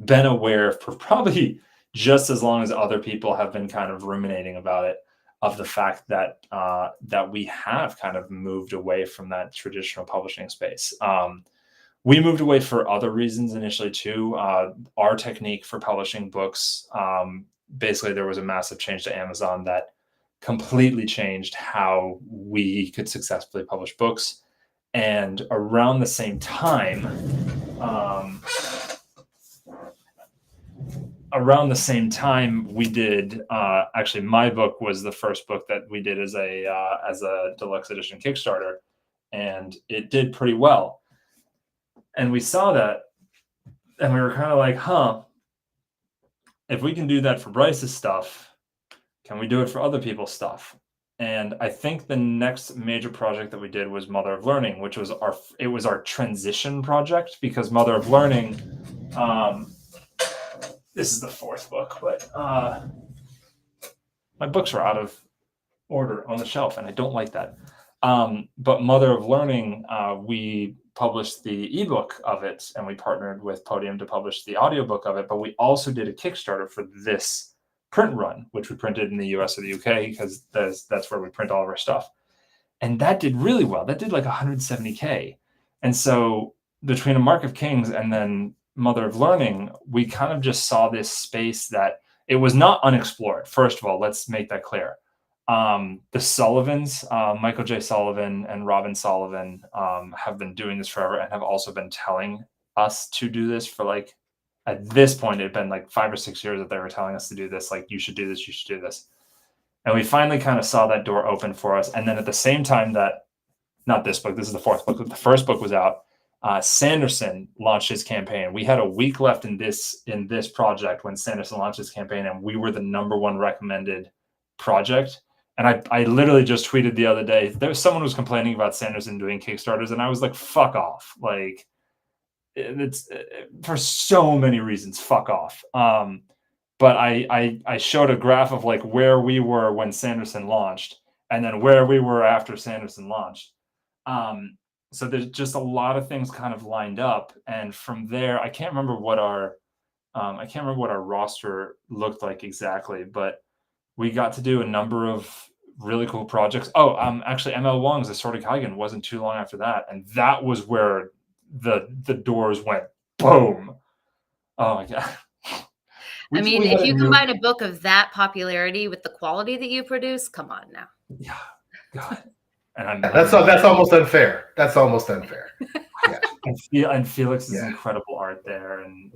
been aware for probably just as long as other people have been kind of ruminating about it, of the fact that that we have kind of moved away from that traditional publishing space. We moved away for other reasons initially too. Our technique for publishing books, basically there was a massive change to Amazon that completely changed how we could successfully publish books. And around the same time, we did, actually my book was the first book that we did as a deluxe edition Kickstarter, and it did pretty well. And we saw that, and we were kind of like, huh, if we can do that for Bryce's stuff, can we do it for other people's stuff? And I think the next major project that we did was Mother of Learning, which was our transition project, because Mother of Learning, this is the fourth book, but my books are out of order on the shelf, and I don't like that. But Mother of Learning, we published the ebook of it, and we partnered with Podium to publish the audiobook of it. But we also did a Kickstarter for this print run, which we printed in the US or the UK, because that's where we print all of our stuff. And that did really well. That did like 170K. And so between A Mark of Kings and then Mother of Learning, we kind of just saw this space that it was not unexplored. First of all, let's make that clear. The Sullivans, Michael J. Sullivan and Robin Sullivan, have been doing this forever and have also been telling us to do this for, like, at this point, it had been like 5 or 6 years that they were telling us to do this. Like, you should do this, you should do this. And we finally kind of saw that door open for us. And then at the same time that, not this book, this is the fourth book, but the first book was out, Sanderson launched his campaign. We had a week left in this project when Sanderson launched his campaign, and we were the #1 recommended project. And I literally just tweeted the other day, there was someone who was complaining about Sanderson doing Kickstarters, and I was like, fuck off. Like, it's for so many reasons, fuck off. But I showed a graph of like where we were when Sanderson launched and then where we were after Sanderson launched. So there's just a lot of things kind of lined up. And from there, I can't remember what our roster looked like exactly, but we got to do a number of really cool projects. Oh, actually ML Wong's The Sword of Kaigen wasn't too long after that. And that was where the doors went boom. Oh my God. I mean, if you combine a book of that popularity with the quality that you produce, come on now. Yeah, God. And that's almost unfair. That's almost unfair. Yeah. And Felix's incredible art there, and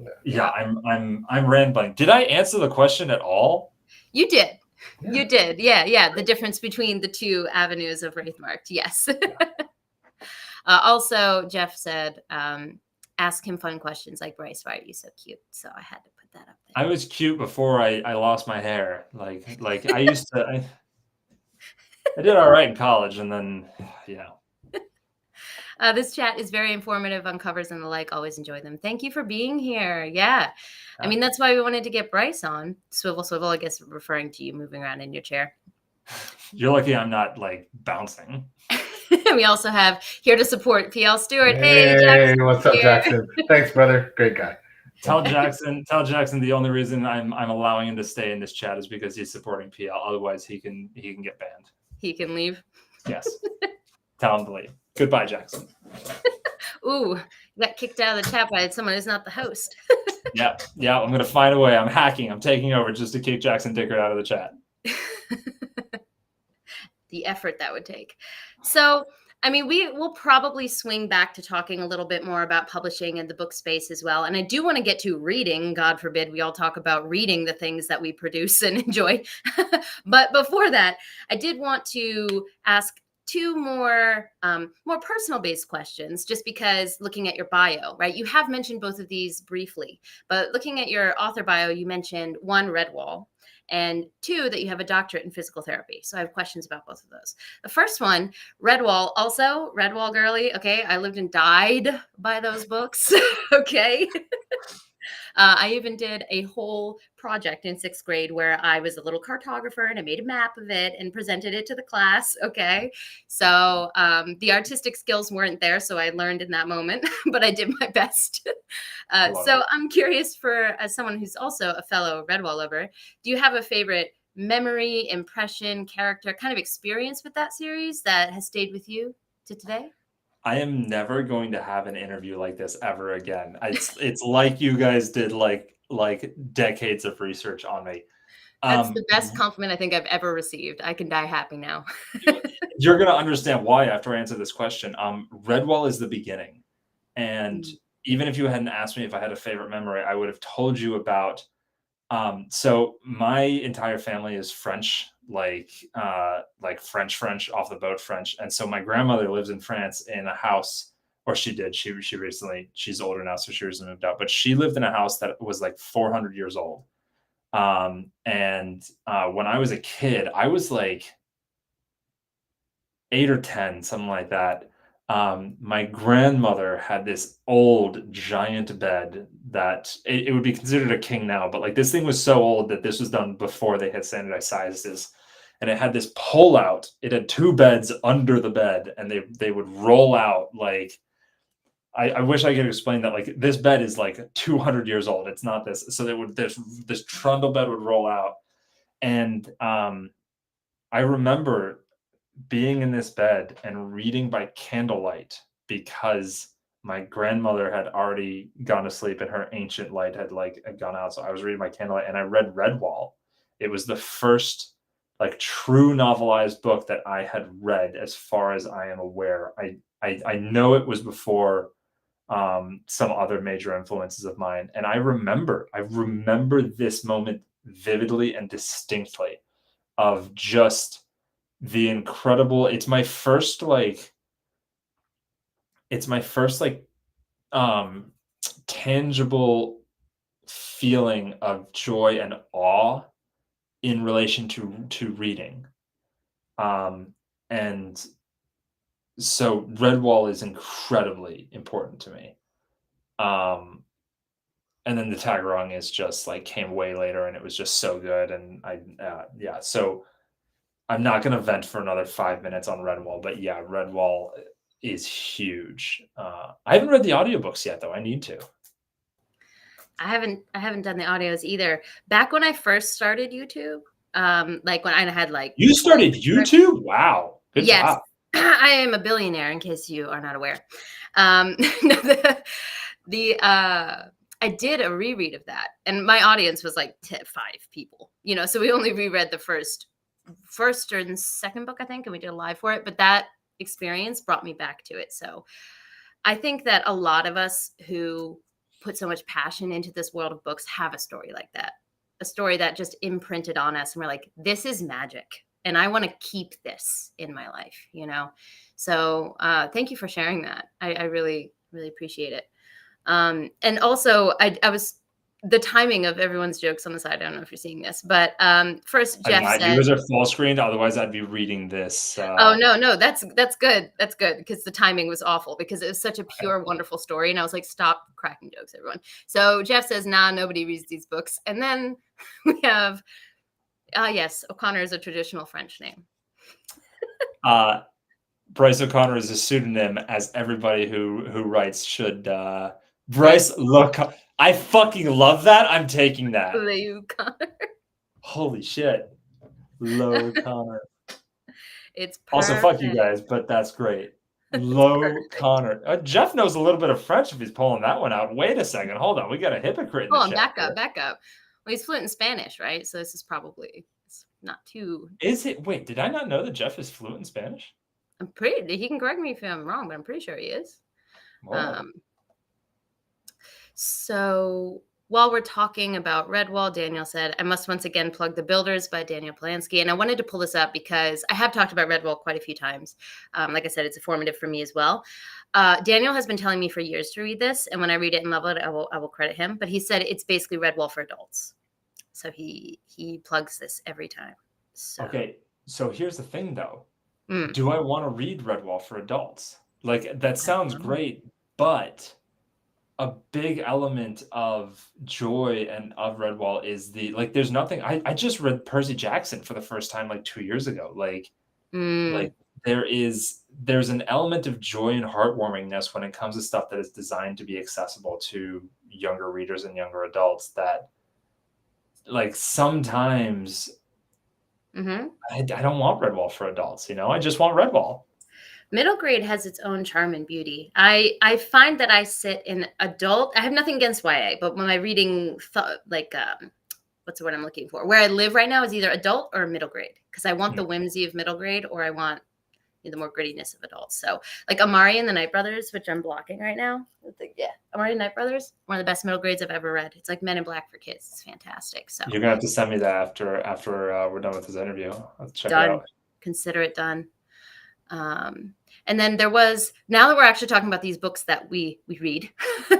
I'm rambling. Did I answer the question at all? You did. Yeah. You did. Yeah. The difference between the two avenues of Wraithmarked. Yes. Yeah. Also, Jeff said, ask him fun questions like, Bryce, why are you so cute? So I had to put that up there. I was cute before I lost my hair. Like I used to, I did all right in college, and then, this chat is very informative on covers and the like. Always enjoy them. Thank you for being here. Yeah. I mean, that's why we wanted to get Bryce on. Swivel, swivel, I guess referring to you moving around in your chair. You're lucky I'm not like bouncing. We also have here to support PL Stuart. Hey, Jackson, what's up, Jackson? Thanks, brother. Great guy. Tell Jackson the only reason I'm allowing him to stay in this chat is because he's supporting PL. Otherwise, he can get banned. He can leave. Yes. Tell him to leave. Goodbye, Jackson. Ooh, you got kicked out of the chat by someone who's not the host. Yeah. I'm gonna find a way. I'm hacking. I'm taking over just to kick Jackson Dickert out of the chat. The effort that would take. So, I mean, we will probably swing back to talking a little bit more about publishing and the book space as well. And I do want to get to reading. God forbid we all talk about reading the things that we produce and enjoy. But before that, I did want to ask two more personal based questions, just because looking at your bio, right? You have mentioned both of these briefly, but looking at your author bio, you mentioned one, Redwall, and 2, that you have a doctorate in physical therapy. So I have questions about both of those. The first one, Redwall, also Redwall girly. Okay. I lived and died by those books. Okay. I even did a whole project in 6th grade where I was a little cartographer and I made a map of it and presented it to the class. Okay. So the artistic skills weren't there. So I learned in that moment, but I did my best. So I'm curious, for as someone who's also a fellow Redwall lover, do you have a favorite memory, impression, character, kind of experience with that series that has stayed with you to today? I am never going to have an interview like this ever again. It's like you guys did like decades of research on me. That's the best compliment I think I've ever received. I can die happy now. You're gonna understand why after I answer this question. Redwall is the beginning, and even if you hadn't asked me if I had a favorite memory, I would have told you about. So my entire family is French, like French off the boat French. And so my grandmother lives in France in a house, or she did. She recently, she's older now, so she recently moved out. But she lived in a house that was like 400 years old. And when I was a kid, I was like 8 or 10, something like that. My grandmother had this old giant bed that it would be considered a king now, but like this thing was so old that this was done before they had standardized sizes. And it had this pull out. It had 2 beds under the bed, and they would roll out. Like I wish I could explain that. Like this bed is like 200 years old. It's not this. So this trundle bed would roll out. And I remember being in this bed and reading by candlelight because my grandmother had already gone to sleep and her ancient light had gone out. So I was reading by candlelight and I read Redwall. It was the first like true novelized book that I had read, as far as I am aware. I know it was before some other major influences of mine. And I remember this moment vividly and distinctly, of just the incredible, it's my first tangible feeling of joy and awe in relation to reading. And so Redwall is incredibly important to me. And then the Tagarong is just like came way later, and it was just so good. And so I'm not going to vent for another 5 minutes on Redwall, but yeah, Redwall is huge. I haven't read the audiobooks yet, though. I need to. I haven't done the audios either. Back when I first started YouTube, like when I had like... You started YouTube? Wow. Good job. I am a billionaire, in case you are not aware. I did a reread of that, and my audience was like 5 people, so we only reread the first or second book, I think, and we did a live for it. But that experience brought me back to it. So I think that a lot of us who put so much passion into this world of books have a story like that, a story that just imprinted on us, and we're like, this is magic, and I want to keep this in my life, So thank you for sharing that. I really, really appreciate it. And also I was, the timing of everyone's jokes on the side, I don't know if you're seeing this, but first Jeff said, yours are full screened, otherwise I'd be reading this. Oh no, that's good. That's good, because the timing was awful, because it was such a pure, wonderful story, and I was like, stop cracking jokes, everyone. So Jeff says, nah, nobody reads these books. And then we have, yes, O'Connor is a traditional French name. Bryce O'Connor is a pseudonym, as everybody who writes should. Bryce, look, I fucking love that. I'm taking that. O'Connor. Holy shit. O'Connor. It's perfect. Also, fuck you guys, but that's great. O'Connor. Jeff knows a little bit of French if he's pulling that one out. Wait a second. Hold on. We got a hypocrite in the chat. Back up. Well, he's fluent in Spanish, right? So this is probably, it's not too... Is it? Wait, did I not know that Jeff is fluent in Spanish? He can correct me if I'm wrong, but I'm pretty sure he is. So while we're talking about Redwall, Daniel said, I must once again plug The Builders by Daniel Polanski. And I wanted to pull this up because I have talked about Redwall quite a few times. Like I said, it's informative for me as well. Daniel has been telling me for years to read this, and when I read it and love it, I will credit him. But he said it's basically Redwall for adults. So he plugs this every time. So. Okay, so here's the thing though. Mm. Do I want to read Redwall for adults? Like, that sounds great, but a big element of joy and of Redwall is there's nothing. I just read Percy Jackson for the first time like 2 years ago. Like there's an element of joy and heartwarmingness when it comes to stuff that is designed to be accessible to younger readers and younger adults, that like sometimes I don't want Redwall for adults, I just want Redwall. Middle grade has its own charm and beauty. I find that I sit in adult. I have nothing against YA, but when my reading, what's the word I'm looking for? Where I live right now is either adult or middle grade, because I want the whimsy of middle grade, or I want the more grittiness of adults. So like Amari and the Night Brothers, which I'm blocking right now. Amari and Night Brothers, one of the best middle grades I've ever read. It's like Men in Black for kids. It's fantastic. So you're gonna have to send me that after we're done with this interview. I'll check done. it out. Consider it done. And then there was, now that we're actually talking about these books that we read,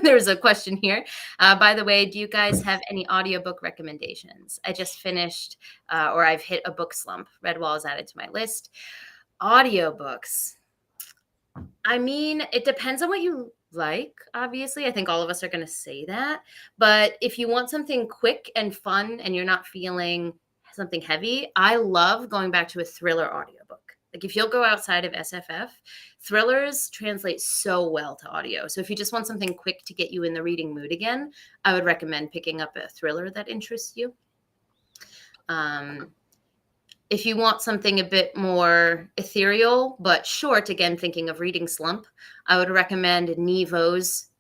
there's a question here. By the way, do you guys have any audiobook recommendations? I just finished, or I've hit a book slump. Redwall is added to my list. Audiobooks. I mean, it depends on what you like, obviously. I think all of us are going to say that. But if you want something quick and fun and you're not feeling something heavy, I love going back to a thriller audiobook. Like if you'll go outside of SFF, thrillers translate so well to audio. So if you just want something quick to get you in the reading mood again, I would recommend picking up a thriller that interests you. If you want something a bit more ethereal but short, again, thinking of reading slump, I would recommend Nevo's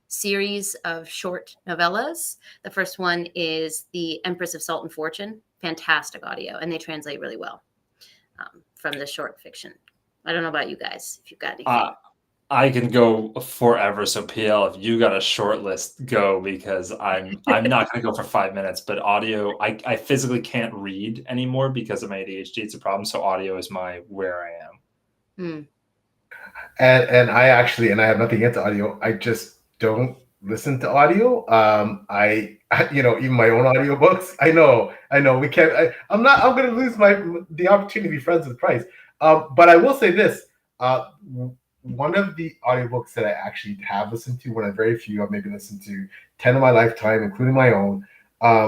series of short novellas. The first one is The Empress of Salt and Fortune. Fantastic audio, and they translate really well from the short fiction. I don't know about you guys, if you've got anything. I can go forever. So PL, if you got a short list, go, because I'm not going to go for 5 minutes. But audio, I physically can't read anymore because of my ADHD. It's a problem. So audio is where I am. And I have nothing against audio. I just don't listen to audio. Even my own audiobooks. I know we can't. I'm going to lose the opportunity to be friends with Bryce. But I will say this. One of the audiobooks that I actually have listened to, one of very few, I've maybe listened to 10 in my lifetime, including my own,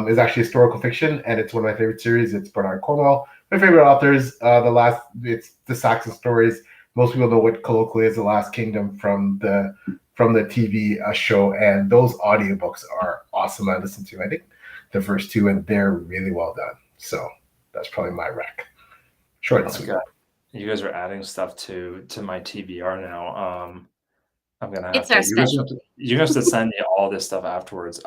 is actually historical fiction, and it's one of my favorite series. It's Bernard Cornwell. My favorite authors, it's the Saxon stories. Most people know what colloquially is The Last Kingdom from the TV show, and those audiobooks are awesome. I listened to, I think, the first two, and they're really well done. So that's probably my rec. Short and sweet. You guys are adding stuff to my TBR now. I'm gonna have it's our specialty. You guys have to send me all this stuff afterwards.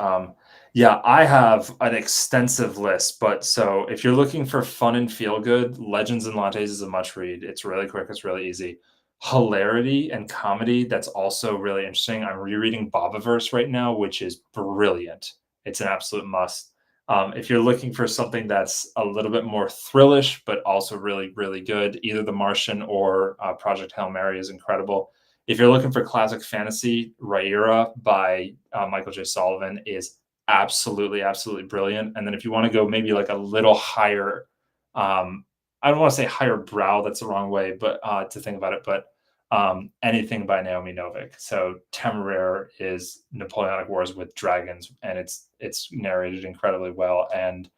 Yeah, I have an extensive list, but so if you're looking for fun and feel good, Legends and Lattes is a must read. It's really quick, it's really easy. Hilarity and comedy, that's also really interesting. I'm rereading Bobaverse right now, which is brilliant. It's an absolute must. If you're looking for something that's a little bit more thrillish, but also really, really good, either The Martian or Project Hail Mary is incredible. If you're looking for classic fantasy, Rhaenyra by Michael J. Sullivan is absolutely, absolutely brilliant. And then if you want to go maybe like a little higher, I don't want to say higher brow, that's the wrong way, but to think about it, but anything by Naomi Novik. So Temeraire is Napoleonic Wars with Dragons, and it's narrated incredibly well. And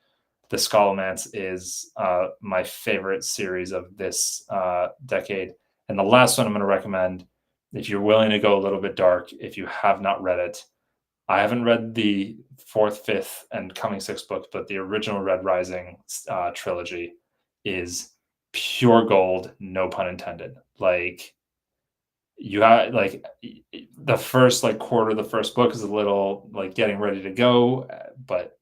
The Scholomance is my favorite series of this decade. And the last one I'm going to recommend, if you're willing to go a little bit dark, if you have not read it, I haven't read the 4th, 5th, and coming 6th books, but the original Red Rising trilogy is pure gold, no pun intended. Like, you have the first quarter of the first book is a little getting ready to go, but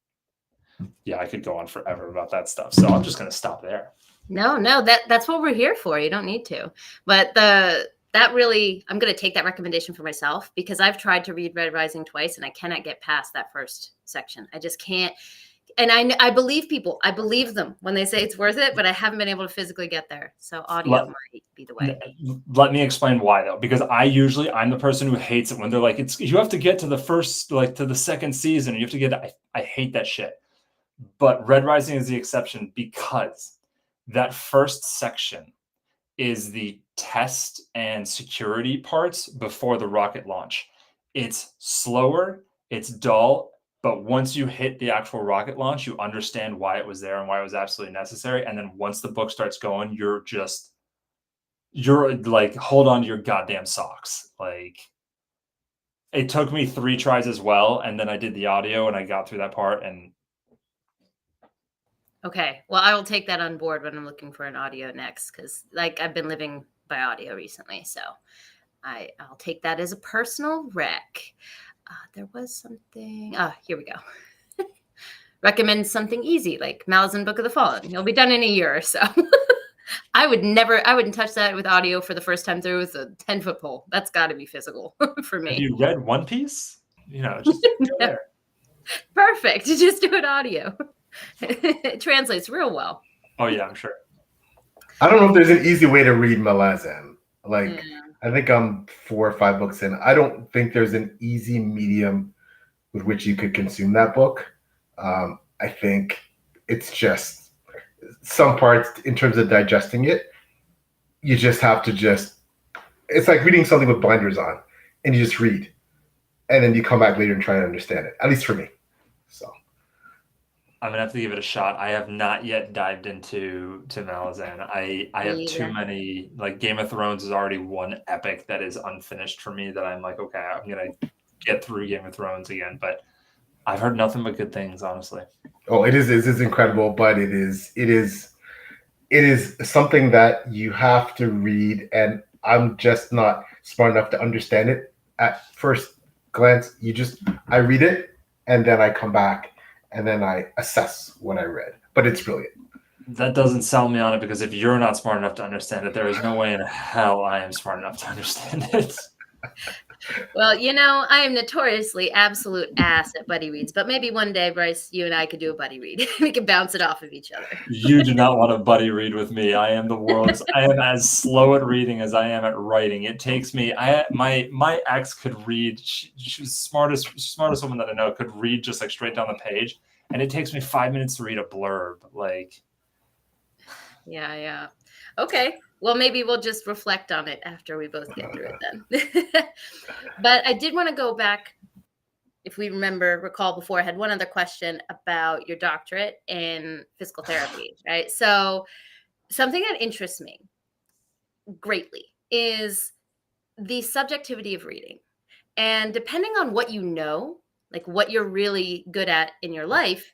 yeah, I could go on forever about that stuff. So I'm just going to stop there. No, that's what we're here for. You don't need to, but I'm going to take that recommendation for myself, because I've tried to read Red Rising twice and I cannot get past that first section. I just can't. And I believe people. I believe them when they say it's worth it, but I haven't been able to physically get there. So audio might be the way. Let me explain why, though, because I'm the person who hates it when they're like, you have to get to the first, to the second season. You have to get. I hate that shit. But Red Rising is the exception because that first section is the test and security parts before the rocket launch. It's slower, it's dull, but once you hit the actual rocket launch, you understand why it was there and why it was absolutely necessary. And then once the book starts going, you're like, hold on to your goddamn socks. Like, it took me 3 tries as well, and then I did the audio and I got through that part. And okay, well, I will take that on board when I'm looking for an audio next, because like I've been living by audio recently, so I'll take that as a personal rec. There was something. Here we go. Recommend something easy like Malazan Book of the Fallen. It'll be done in a year or so. I wouldn't touch that with audio for the first time through with a 10-foot pole. That's got to be physical for me. have you read One Piece? Just go there. Perfect. Just do it audio. It translates real well. Oh yeah, I'm sure. I don't know if there's an easy way to read Malazan. Like, I think I'm 4 or 5 books in. I don't think there's an easy medium with which you could consume that book. I think it's just some parts in terms of digesting it, you just have to it's like reading something with blinders on, and you just read, and then you come back later and try to understand it, at least for me. So I'm gonna have to give it a shot. I have not yet dived into Malazan. I have too many, like, Game of Thrones is already one epic that is unfinished for me that I'm like, okay, I'm gonna get through Game of Thrones again. But I've heard nothing but good things, honestly. Oh, it is incredible, but it is something that you have to read, and I'm just not smart enough to understand it at first glance. I read it, and then I come back, and then I assess what I read. But it's brilliant. That doesn't sell me on it, because if you're not smart enough to understand it, there is no way in hell I am smart enough to understand it. Well, I am notoriously absolute ass at buddy reads, but maybe one day, Bryce, you and I could do a buddy read. We can bounce it off of each other. You do not want a buddy read with me. I am as slow at reading as I am at writing. It takes me, my ex could read, she was the smartest woman that I know, could read just like straight down the page. And it takes me 5 minutes to read a blurb. Like, yeah. Okay. Well, maybe we'll just reflect on it after we both get through it then. But I did want to go back, if we recall before, I had one other question about your doctorate in physical therapy, right? So something that interests me greatly is the subjectivity of reading. And depending on what you know, like what you're really good at in your life,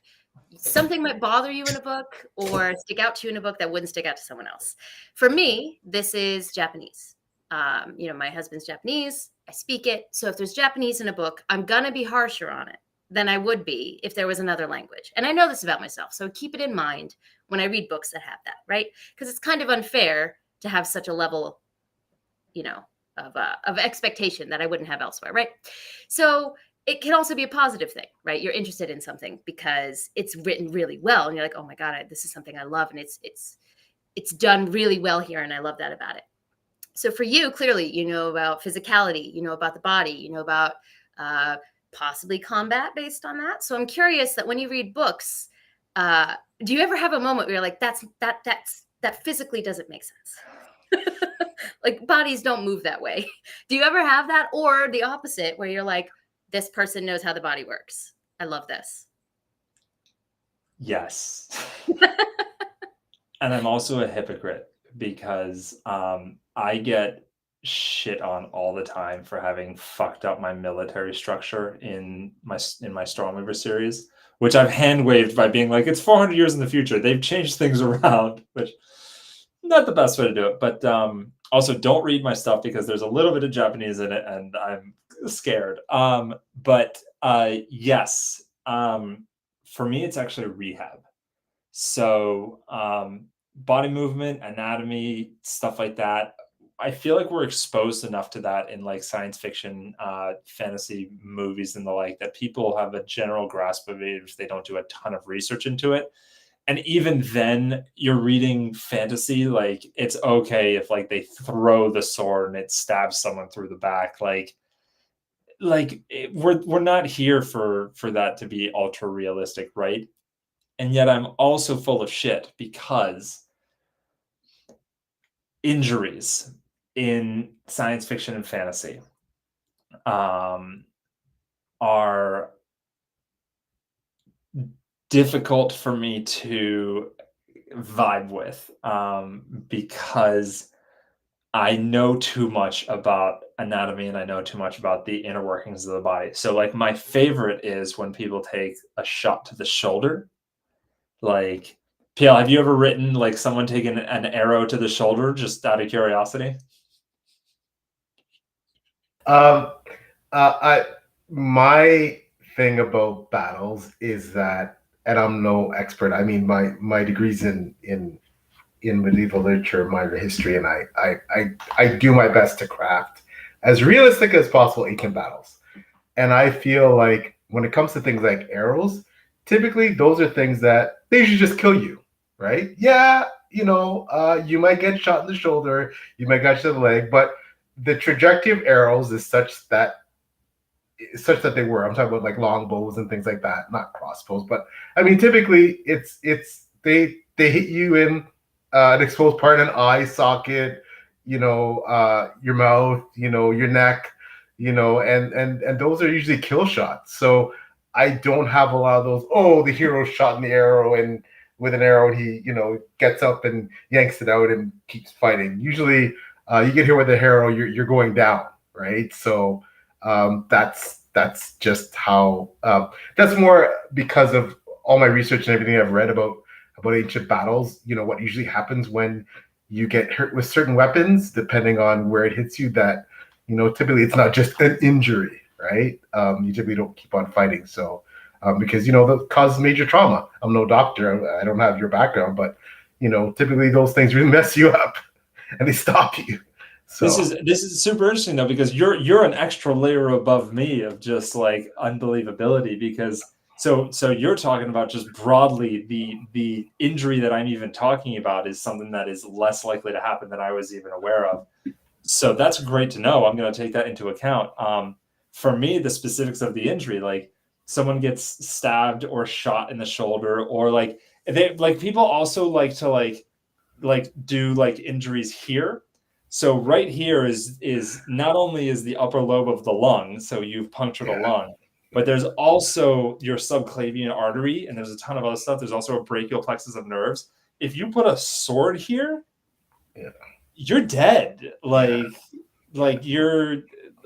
something might bother you in a book or stick out to you in a book that wouldn't stick out to someone else. For me, this is Japanese. My husband's Japanese. I speak it. So if there's Japanese in a book, I'm going to be harsher on it than I would be if there was another language. And I know this about myself. So keep it in mind when I read books that have that, right? Because it's kind of unfair to have such a level, of expectation that I wouldn't have elsewhere, right? So it can also be a positive thing, right? You're interested in something because it's written really well, and you're like, oh my God, this is something I love, and it's done really well here, and I love that about it. So for you, clearly, you know about physicality, you know about the body, you know about possibly combat based on that. So I'm curious that when you read books, do you ever have a moment where you're like, that physically doesn't make sense? Like, bodies don't move that way. Do you ever have that, or the opposite, where you're like, this person knows how the body works? I love this. Yes. And I'm also a hypocrite because I get shit on all the time for having fucked up my military structure in my Stormweaver series, which I've hand waved by being like, it's 400 years in the future. They've changed things around, which not the best way to do it. But also, don't read my stuff because there's a little bit of Japanese in it, and I'm scared. But yes, for me, it's actually rehab. So body movement, anatomy, stuff like that. I feel like we're exposed enough to that in like science fiction, fantasy movies and the like, that people have a general grasp of it if they don't do a ton of research into it. And even then, you're reading fantasy, like, it's okay if like they throw the sword and it stabs someone through the back. We're not here for that to be ultra realistic, right? And yet I'm also full of shit because injuries in science fiction and fantasy are difficult for me to vibe with because I know too much about anatomy and I know too much about the inner workings of the body. So like my favorite is when people take a shot to the shoulder. Like, PL, have you ever written like someone taking an arrow to the shoulder just out of curiosity? I my thing about battles is that, and I'm no expert. I mean, my degree's in medieval literature, minor history, and I do my best to craft as realistic as possible ancient battles. And I feel like when it comes to things like arrows, typically those are things that they should just kill you, right? Yeah, you might get shot in the shoulder, you might get shot in the leg, but the trajectory of arrows is such that they were. I'm talking about like long bows and things like that, not crossbows. But I mean, typically it's they hit you in an exposed part, an eye socket, your mouth, your neck, and those are usually kill shots. So I don't have a lot of those. Oh, the hero shot in the arrow and with an arrow, and he gets up and yanks it out and keeps fighting. Usually, you get hit with a arrow, you're going down, right? So that's just how that's more because of all my research and everything I've read about ancient battles. What usually happens when you get hurt with certain weapons, depending on where it hits you, that typically it's not just an injury, right? You typically don't keep on fighting. So because that causes major trauma. I'm no doctor, I don't have your background, but typically those things really mess you up and they stop you. So this is super interesting though, because you're an extra layer above me of just like unbelievability, because so you're talking about just broadly the injury that I'm even talking about is something that is less likely to happen than I was even aware of. So that's great to know. I'm going to take that into account. For me, the specifics of the injury, like someone gets stabbed or shot in the shoulder, or like people also like to do like injuries here. So right here is not only is the upper lobe of the lung, so you've punctured a lung, but there's also your subclavian artery, and there's a ton of other stuff. There's also a brachial plexus of nerves. If you put a sword here, you're dead. Like you're,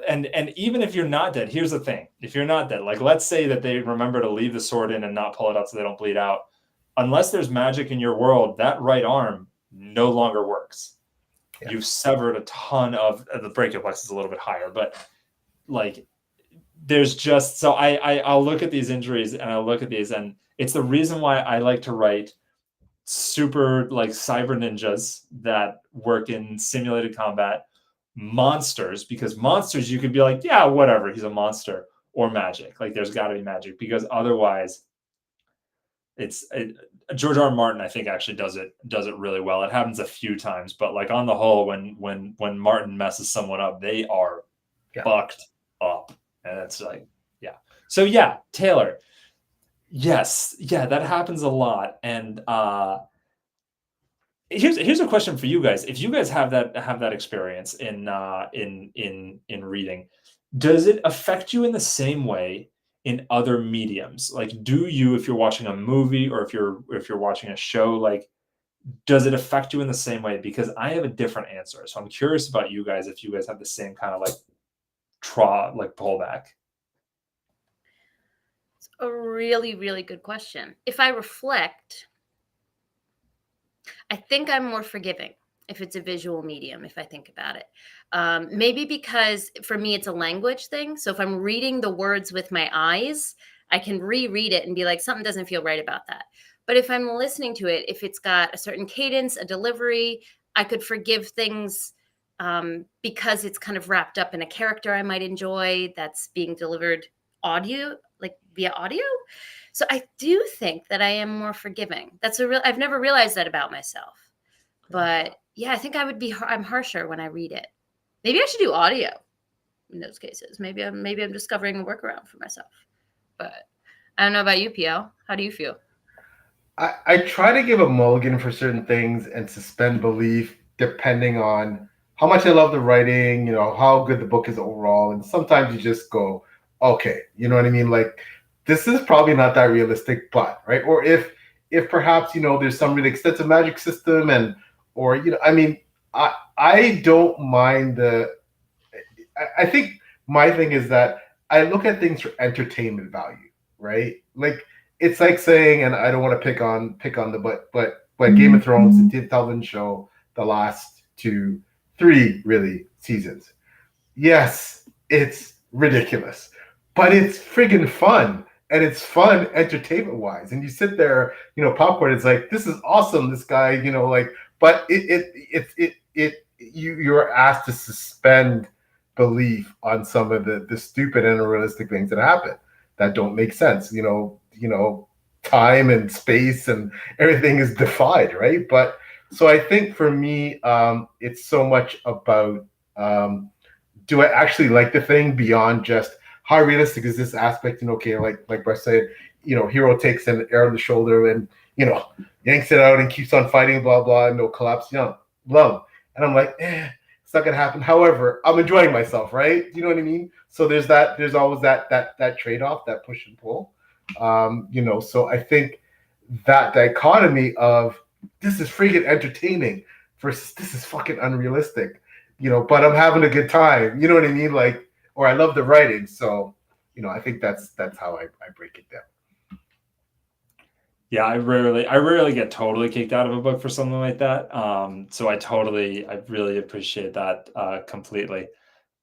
and even if you're not dead, here's the thing: if you're not dead, like let's say that they remember to leave the sword in and not pull it out so they don't bleed out, unless there's magic in your world, that right arm no longer works. You've severed a ton of the brachial plexus, a little bit higher, but like there's just, so I'll look at these injuries and I'll look at these, and it's the reason why I like to write super like cyber ninjas that work in simulated combat, monsters, because monsters you could be like, yeah, whatever, he's a monster, or magic. Like there's got to be magic, because otherwise George R. Martin, I think, actually does it really well. It happens a few times, but like on the whole, when Martin messes someone up, they are fucked up, and it's like, yeah. So yeah, Taylor, yes, yeah, that happens a lot. And here's a question for you guys: if you guys have that experience in reading, does it affect you in the same way in other mediums? Like, do you, if you're watching a movie or if you're watching a show, like, does it affect you in the same way? Because I have a different answer. So I'm curious about you guys, if you guys have the same kind of like pullback. It's a really, really good question. If I reflect, I think I'm more forgiving if it's a visual medium, if I think about it. Maybe because for me, it's a language thing. So if I'm reading the words with my eyes, I can reread it and be like, something doesn't feel right about that. But if I'm listening to it, if it's got a certain cadence, a delivery, I could forgive things because it's kind of wrapped up in a character I might enjoy that's being delivered via audio. So I do think that I am more forgiving. I've never realized that about myself. But yeah, I think I'm harsher when I read it. Maybe I should do audio in those cases. Maybe I'm discovering a workaround for myself. But I don't know about you, PL. How do you feel? I try to give a mulligan for certain things and suspend belief depending on how much I love the writing, how good the book is overall. And sometimes you just go, okay, you know what I mean? Like, this is probably not that realistic, but right. Or if perhaps, there's some really extensive magic system or, I mean, I don't mind I think my thing is that I look at things for entertainment value, right? Like, it's like saying, and I don't want to pick on but Game of Thrones, the television show, the last 3 really seasons. Yes, it's ridiculous, but it's friggin' fun, and it's fun entertainment wise. And you sit there, popcorn. It's like, this is awesome. This guy, like, but you're asked to suspend belief on some of the stupid and unrealistic things that happen that don't make sense. Time and space and everything is defied, right? But so I think for me, it's so much about do I actually like the thing beyond just how realistic is this aspect? And okay, like Bryce said, hero takes an arrow in the shoulder and yanks it out and keeps on fighting, blah blah, no collapse, love. And I'm like, it's not gonna happen. However, I'm enjoying myself, right? You know what I mean? So there's always that trade-off, that push and pull. So I think that dichotomy of this is freaking entertaining versus this is fucking unrealistic, but I'm having a good time. You know what I mean? Like, or I love the writing. So, I think that's how I break it down. Yeah, I rarely get totally kicked out of a book for something like that. So I really appreciate that completely.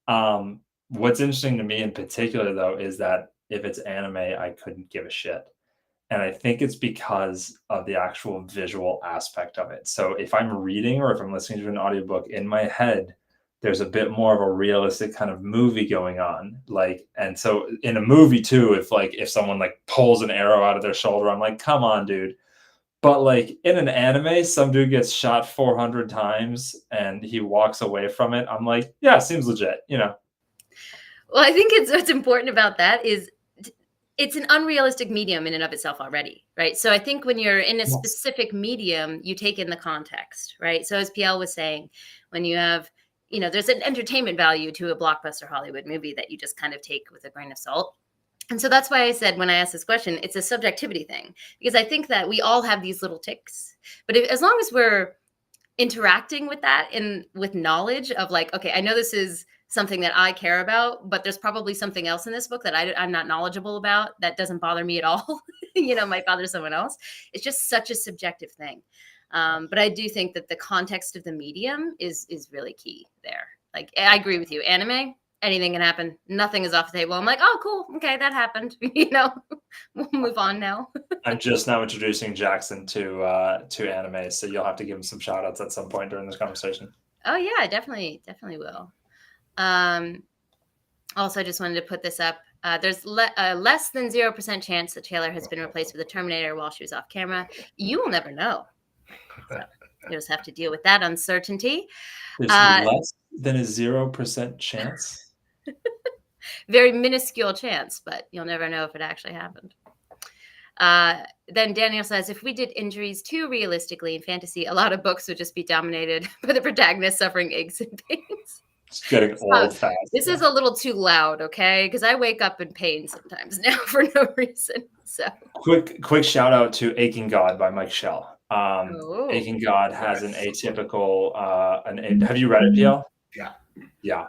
What's interesting to me in particular, though, is that if it's anime, I couldn't give a shit. And I think it's because of the actual visual aspect of it. So if I'm reading or if I'm listening to an audiobook, in my head, there's a bit more of a realistic kind of movie going on. Like, and so in a movie too, if someone like pulls an arrow out of their shoulder, I'm like, come on, dude. But like in an anime, some dude gets shot 400 times and he walks away from it. I'm like, yeah, seems legit, Well, I think what's important about that is it's an unrealistic medium in and of itself already, right? So I think when you're in a specific medium, you take in the context, right? So as PL was saying, when you have, there's an entertainment value to a blockbuster Hollywood movie that you just kind of take with a grain of salt. And so that's why I said, when I asked this question, it's a subjectivity thing, because I think that we all have these little ticks, but as long as we're interacting with that and with knowledge of like, okay, I know this is something that I care about, but there's probably something else in this book that I'm not knowledgeable about that doesn't bother me at all, might bother someone else. It's just such a subjective thing. But I do think that the context of the medium is really key there. Like, I agree with you. Anime, anything can happen. Nothing is off the table. I'm like, oh, cool. Okay, that happened. We'll move on now. I'm just now introducing Jackson to anime, so you'll have to give him some shout outs at some point during this conversation. Oh yeah, I definitely will. Also, I just wanted to put this up. There's less than 0% chance that Taylor has been replaced with a Terminator while she was off camera. You will never know. So you just have to deal with that uncertainty. There's less than a 0% chance? Very minuscule chance, but you'll never know if it actually happened. Then Daniel says, if we did injuries too realistically in fantasy, a lot of books would just be dominated by the protagonist suffering aches and pains. It's getting old fast. This is a little too loud, okay? Because I wake up in pain sometimes now for no reason. So quick shout out to Aching God by Mike Schell. Aching God has an atypical. Have you read it, PL? Yeah.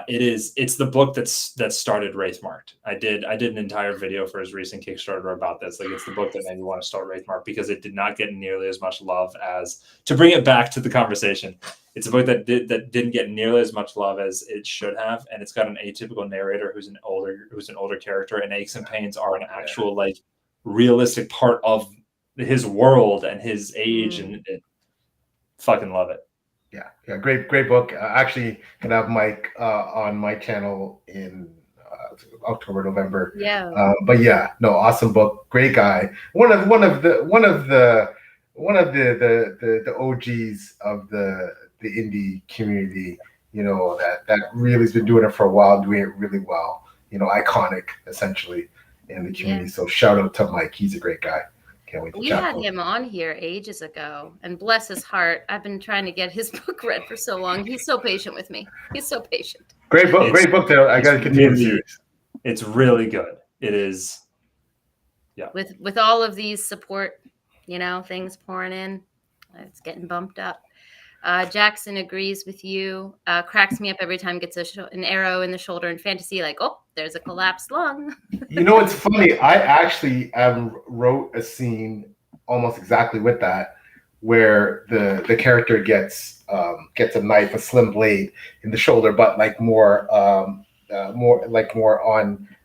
It's the book that started Wraithmarked. I did an entire video for his recent Kickstarter about this. Like, it's the book that made me want to start Wraithmarked because it did not get nearly as much love as, to bring it back to the conversation, it's a book that didn't get nearly as much love as it should have, and it's got an atypical narrator who's an older character, and aches and pains are an actual like realistic part of his world and his age, and fucking love it. Yeah, great book. Actually, gonna have Mike on my channel in October, November. Yeah. But yeah, no, awesome book. Great guy. One of the OGs of the indie community. That really has been doing it for a while, doing it really well. Iconic essentially in the community. Yeah. So shout out to Mike. He's a great guy. Can't wait to We chat. had him on here ages ago, and bless his heart, I've been trying to get his book read for so long. He's so patient with me. He's so patient. Great book, Taylor. I got to continue the series. It's really good. It is. Yeah. With all of these support, things pouring in, it's getting bumped up. Jackson agrees with you. Cracks me up every time gets an arrow in the shoulder in fantasy. Like, oh, there's a collapsed lung. It's funny. I actually wrote a scene almost exactly with that, where the character gets a knife, a slim blade in the shoulder, but like more on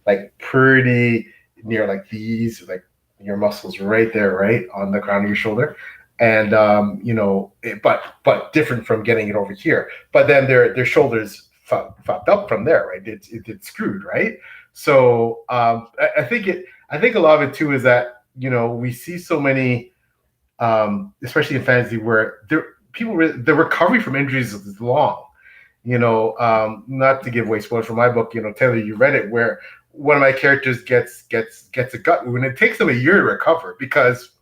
like pretty near like these, like your muscles right there, right on the crown of your shoulder. And but different from getting it over here. But then their shoulders fucked up from there, right? It's screwed, right? So I think a lot of it too is that we see so many, especially in fantasy, where the recovery from injuries is long. Not to give away spoilers for my book. Taylor, you read it, where one of my characters gets a gut wound, and it takes them a year to recover because.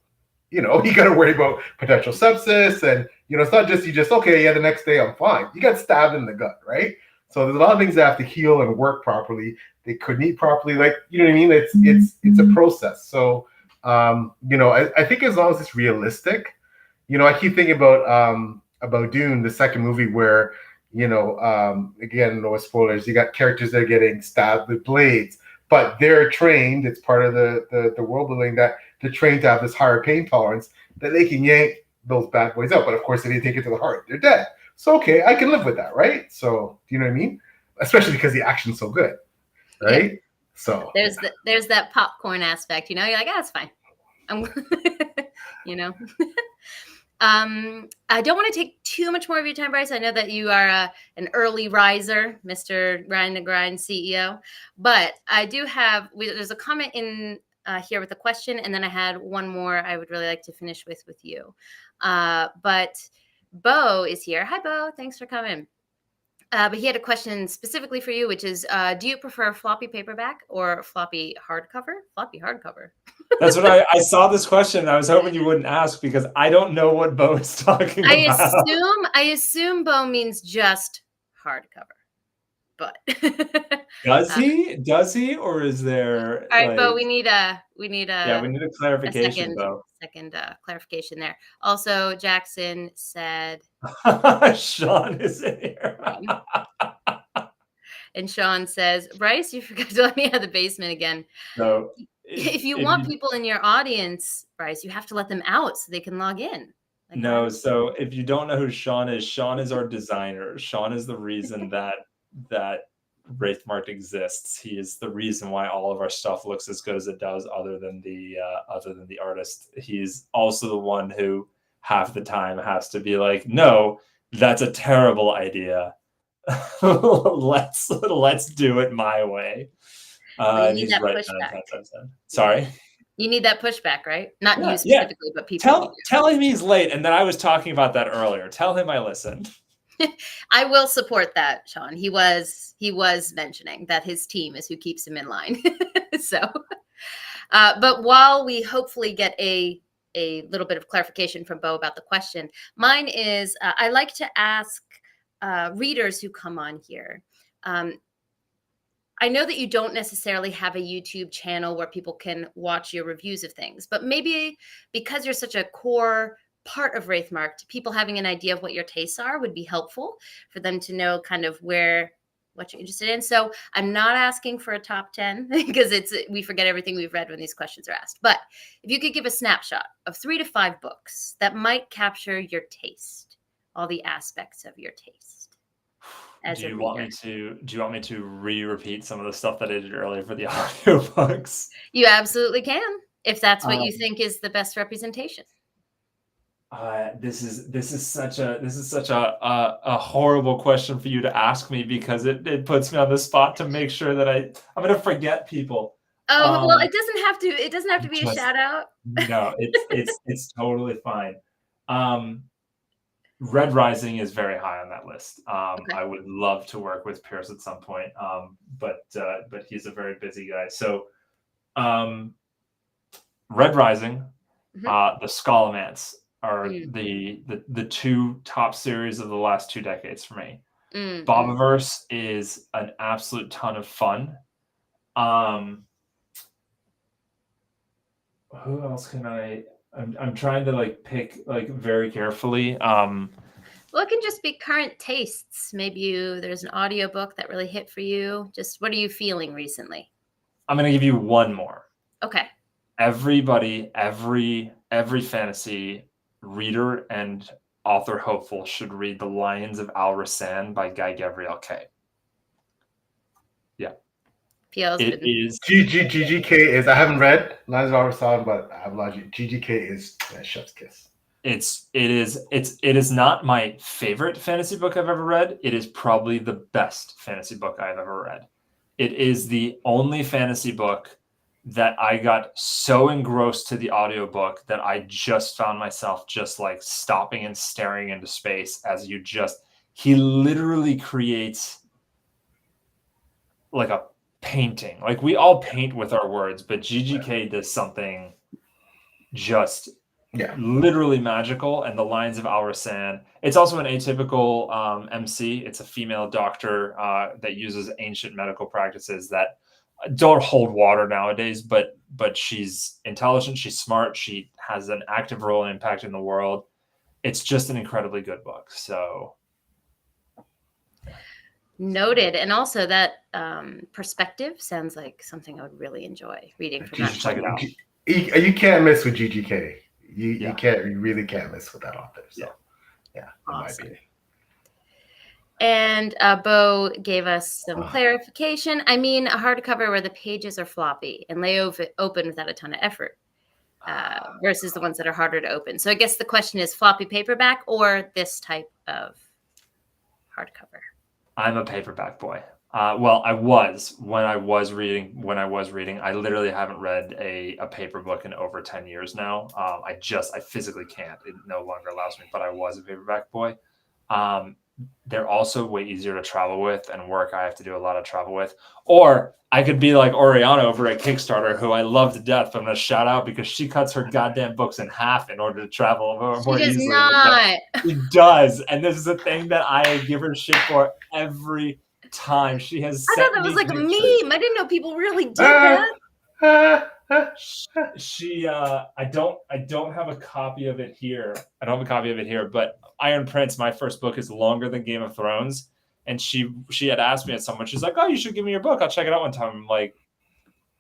You got to worry about potential sepsis, and it's not just the next day I'm fine. You got stabbed in the gut, right? So there's a lot of things that have to heal and work properly. They couldn't eat properly, like what I mean. It's a process. So I think as long as it's realistic, I keep thinking about Dune, the second movie, where again, no spoilers. You got characters that are getting stabbed with blades, but they're trained. It's part of the world building that. They're trained to have this higher pain tolerance that they can yank those bad boys out. But of course, if they take it to the heart, they're dead. So, okay, I can live with that, right? So, do you know what I mean? Especially because the action's so good, right? Yeah. So there's that popcorn aspect, you're like, it's fine. I don't want to take too much more of your time, Bryce. I know that you are an early riser, Mr. Grind the Grind CEO, but I do have, there's a comment in here with a question, and then I had one more I would really like to finish with you. But Bo is here. Hi, Bo. Thanks for coming. But he had a question specifically for you, which is, do you prefer floppy paperback or floppy hardcover? Floppy hardcover. That's what I saw this question. I was hoping you wouldn't ask because I don't know what Bo is talking about. I assume Bo means just hardcover. But does he, or is there? All right, Bo, we need a clarification, Bo. Second clarification there. Also, Jackson said Sean is in here. And Sean says, Bryce, you forgot to let me out of the basement again. So if you want people in your audience, Bryce, you have to let them out so they can log in. So if you don't know who Sean is our designer. Sean is the reason that Wraithmarked exists. He is the reason why all of our stuff looks as good as it does, other than the artist. He's also the one who half the time has to be like, no, that's a terrible idea. let's do it my way. He's right. Sorry. You need that pushback, right? Not you specifically, but people. Tell him he's late, and then I was talking about that earlier. Tell him I listened. I will support that, Sean. He was mentioning that his team is who keeps him in line. So, but while we hopefully get a little bit of clarification from Bo about the question, mine is I like to ask readers who come on here. I know that you don't necessarily have a YouTube channel where people can watch your reviews of things, but maybe because you're such a core part of Wraithmarked, people having an idea of what your tastes are would be helpful for them to know kind of what you're interested in. So I'm not asking for a top 10 because we forget everything we've read when these questions are asked. But if you could give a snapshot of 3 to 5 books that might capture your taste, all the aspects of your taste. Do you want me to re-repeat some of the stuff that I did earlier for the audiobooks? You absolutely can, if that's what you think is the best representation. This is such a horrible question for you to ask me because it puts me on the spot to make sure that I'm going to forget people. Oh, well, it doesn't have to be a shout out. No, it's totally fine. Red Rising is very high on that list. Okay. I would love to work with Pierce at some point, but he's a very busy guy. So, Red Rising, Mhm. The Scholomance are Mm, the two top series of the last 2 decades for me. mm, mm. Bobiverse is an absolute ton of fun. Who else can I'm trying to like pick like very carefully. Well, it can just be current tastes. Maybe there's an audiobook that really hit for you. Just what are you feeling recently? I'm gonna give you one more. Okay. Everybody, every fantasy reader and author hopeful should read The Lions of Al Rassan by Guy Gabriel Kay. Yeah. PL's It been is GGK is, I haven't read Lines of Our Song, but I have logic. GGK is a chef's kiss. it is not my favorite fantasy book I've ever read. It is probably the best fantasy book I've ever read. It is the only fantasy book that I got so engrossed to the audiobook that I just found myself just like stopping and staring into space as he literally creates like a painting. Like we all paint with our words, but GGK does something just literally magical. And The Lines of Al Rassan. It's also an atypical MC. It's a female doctor that uses ancient medical practices that don't hold water nowadays, but she's intelligent, she's smart, she has an active role and impact in the world. It's just an incredibly good book. So noted. And also that perspective sounds like something I would really enjoy reading from you that. should check it out. You can't miss with GGK. You really can't miss with that author. So yeah, in my opinion. And Bo gave us some clarification. I mean, a hardcover where the pages are floppy and lay open without a ton of effort versus the ones that are harder to open. So I guess the question is floppy paperback or this type of hardcover? I'm a paperback boy. Well, I was when I was reading. I literally haven't read a paper book in over 10 years now. I physically can't. It no longer allows me, but I was a paperback boy. They're also way easier to travel with and work. I have to do a lot of travel with. Or I could be like Oriana over at Kickstarter, who I love to death, but I'm going to shout out because she cuts her goddamn books in half in order to travel more easily. She does not. She does. And this is a thing that I give her shit for every time. She has I thought that was like a meme. I didn't know people really did that. I don't have a copy of it here. But Iron Prince, my first book, is longer than Game of Thrones. And she had asked me at some point, she's like, "Oh, you should give me your book. I'll check it out one time." I'm like,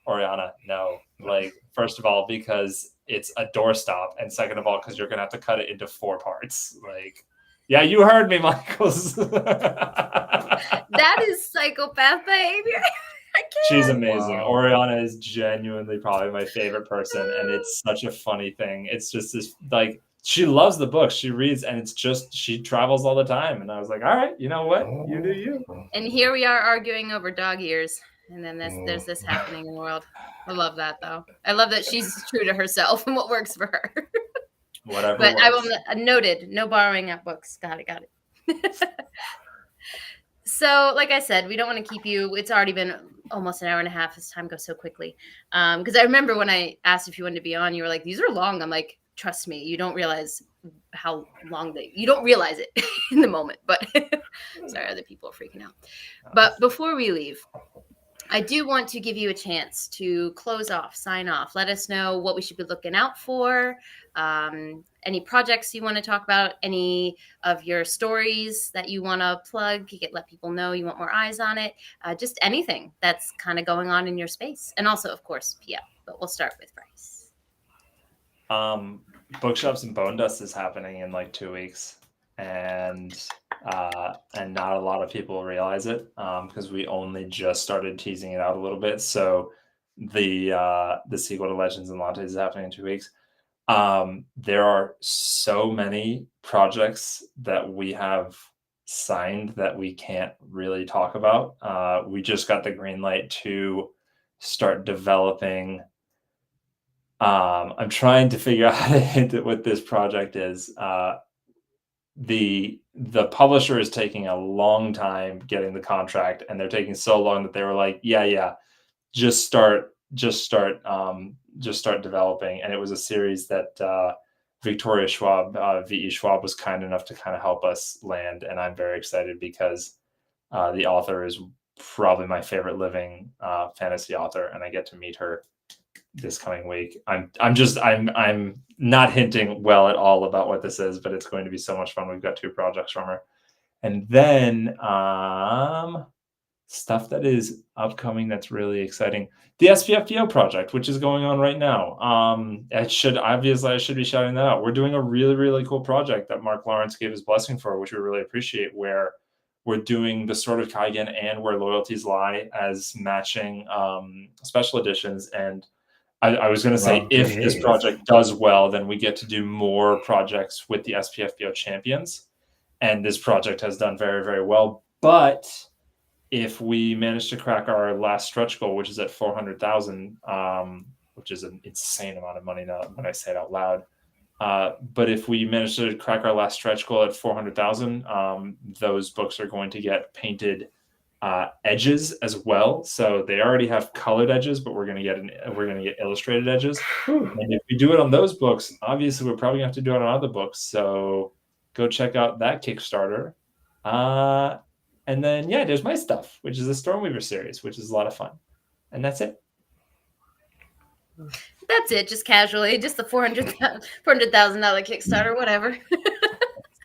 Oriana, no. Like, first of all, because it's a doorstop, and second of all, because you're gonna have to cut it into 4 parts. Like, yeah, you heard me, Michaels. That is psychopath behavior. She's amazing. Wow. Oriana is genuinely probably my favorite person, and it's such a funny thing. It's just this, like, she loves the book, she reads, and it's just she travels all the time. And I was like, all right, you know what? You do you. And here we are arguing over dog ears, and then there's this happening in the world. I love that, though. I love that she's true to herself and what works for her. Whatever. But I will noted, no borrowing at books. Got it. So, like I said, we don't want to keep you. It's already been almost an hour and a half. This time goes so quickly. Because I remember when I asked if you wanted to be on, you were like, "These are long." I'm like, "Trust me, you don't realize how long you don't realize it in the moment." But sorry, other people are freaking out. But before we leave, I do want to give you a chance to close off, sign off. Let us know what we should be looking out for. Any projects you want to talk about, any of your stories that you want to plug, let people know you want more eyes on it. Just anything that's kind of going on in your space. And also, of course, PL. But we'll start with Bryce. Bookshops and Bone Dust is happening in like 2 weeks. And not a lot of people realize it because we only just started teasing it out a little bit. So the sequel to Legends and Lattes is happening in 2 weeks. There are so many projects that we have signed that we can't really talk about. We just got the green light to start developing. I'm trying to figure out how to hint at what this project is. The publisher is taking a long time getting the contract, and they're taking so long that they were like, yeah, just start just start developing. And it was a series that Victoria Schwab, V.E. Schwab, was kind enough to kind of help us land. And I'm very excited because the author is probably my favorite living fantasy author, and I get to meet her this coming week. I'm not hinting well at all about what this is, but it's going to be so much fun. We've got 2 projects from her. And then stuff that is upcoming that's really exciting. The SPFPO project, which is going on right now. I should be shouting that out. We're doing a really, really cool project that Mark Lawrence gave his blessing for, which we really appreciate, where we're doing the Sword of Kaigen and Where Loyalties Lie as matching special editions. And I was going to say, if this project does well, then we get to do more projects with the SPFPO champions. And this project has done very, very well. But if we manage to crack our last stretch goal, which is at 400,000, which is an insane amount of money now when I say it out loud. But if we manage to crack our last stretch goal at 400,000, those books are going to get painted edges as well. So they already have colored edges, but we're going to get illustrated edges. And if we do it on those books, obviously we're probably going to have to do it on other books. So go check out that Kickstarter. And then, there's my stuff, which is the Stormweaver series, which is a lot of fun. And that's it. That's it, just casually, just the $400,000 Kickstarter, whatever.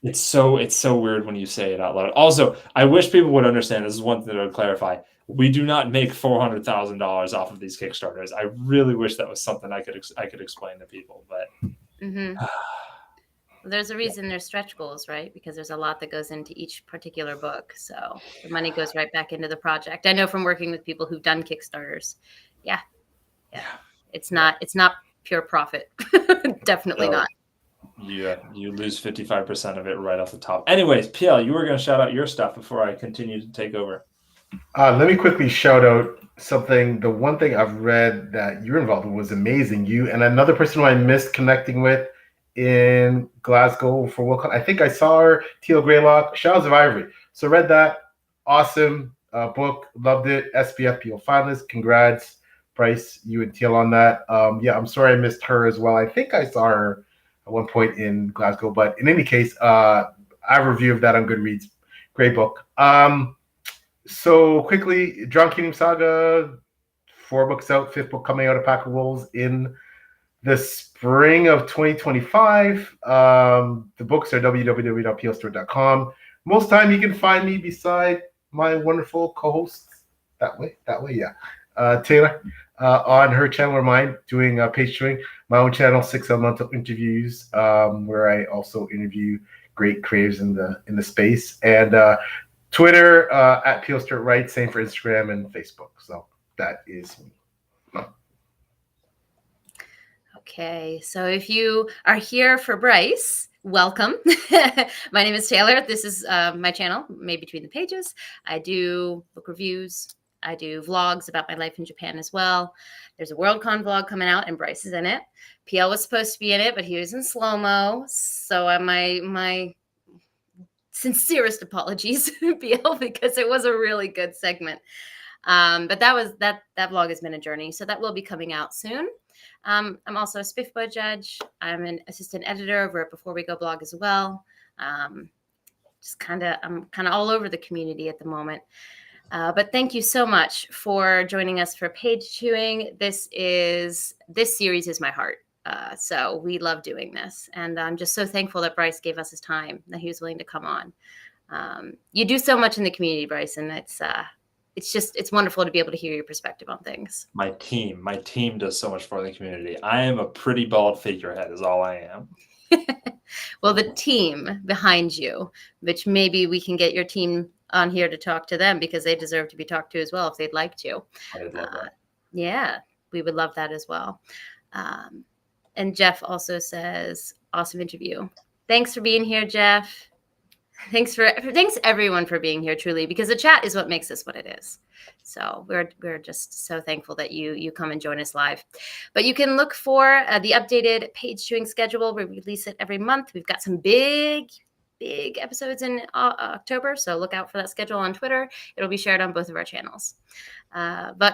It's so weird when you say it out loud. Also, I wish people would understand, this is one thing that I would clarify. We do not make $400,000 off of these Kickstarters. I really wish that was something I could explain to people, but there's a reason there's stretch goals, right? Because there's a lot that goes into each particular book. So the money goes right back into the project. I know from working with people who've done Kickstarters. Yeah. It's not pure profit. Definitely not. Yeah, you lose 55% of it right off the top. Anyways, PL, you were going to shout out your stuff before I continue to take over. Let me quickly shout out something. The one thing I've read that you're involved with was amazing. You and another person who I missed connecting with in Glasgow for World Cup. I think I saw her, Teal Greylock, Shadows of Ivory. So read that. Awesome book. Loved it. SPFPO finalist. Congrats, Bryce, you and Teal on that. I'm sorry I missed her as well. I think I saw her at one point in Glasgow. But in any case, I have a review of that on Goodreads. Great book. So quickly, Drown Kingdom Saga, 4 books out, 5th book coming out of Pack of Wolves in the spring of 2025. The books are www.plstore.com. Most time you can find me beside my wonderful co-hosts that way, Taylor, on her channel or mine, doing page tuning. My own channel, 6 Elemental Interviews, where I also interview great creatives in the space, and Twitter at PLStuartWright, same for Instagram and Facebook. So that is me. Okay, so if you are here for Bryce, welcome. My name is Taylor. This is my channel, Made Between the Pages. I do book reviews. I do vlogs about my life in Japan as well. There's a Worldcon vlog coming out, and Bryce is in it. PL was supposed to be in it, but he was in slow-mo. So my sincerest apologies, PL, because it was a really good segment. But that vlog has been a journey. So that will be coming out soon. I'm also a SPFPO judge. I'm an assistant editor over at Before We Go blog as well. I'm kind of all over the community at the moment. But thank you so much for joining us for Page Chewing. This series is my heart. So we love doing this. And I'm just so thankful that Bryce gave us his time, that he was willing to come on. You do so much in the community, Bryce, and it's wonderful to be able to hear your perspective on things. My team does so much for the community. I am a pretty bald figurehead is all I am. Well, the team behind you, which maybe we can get your team on here to talk to them, because they deserve to be talked to as well if they'd like to. I'd love that. Yeah, we would love that as well. And Jeff also says, awesome interview. Thanks for being here, Jeff. Thanks everyone for being here, truly, because the chat is what makes this what it is. So we're just so thankful that you come and join us live. But you can look for the updated Page Chewing schedule. We release it every month. We've got some big episodes in October, so look out for that schedule on Twitter. It'll be shared on both of our channels. But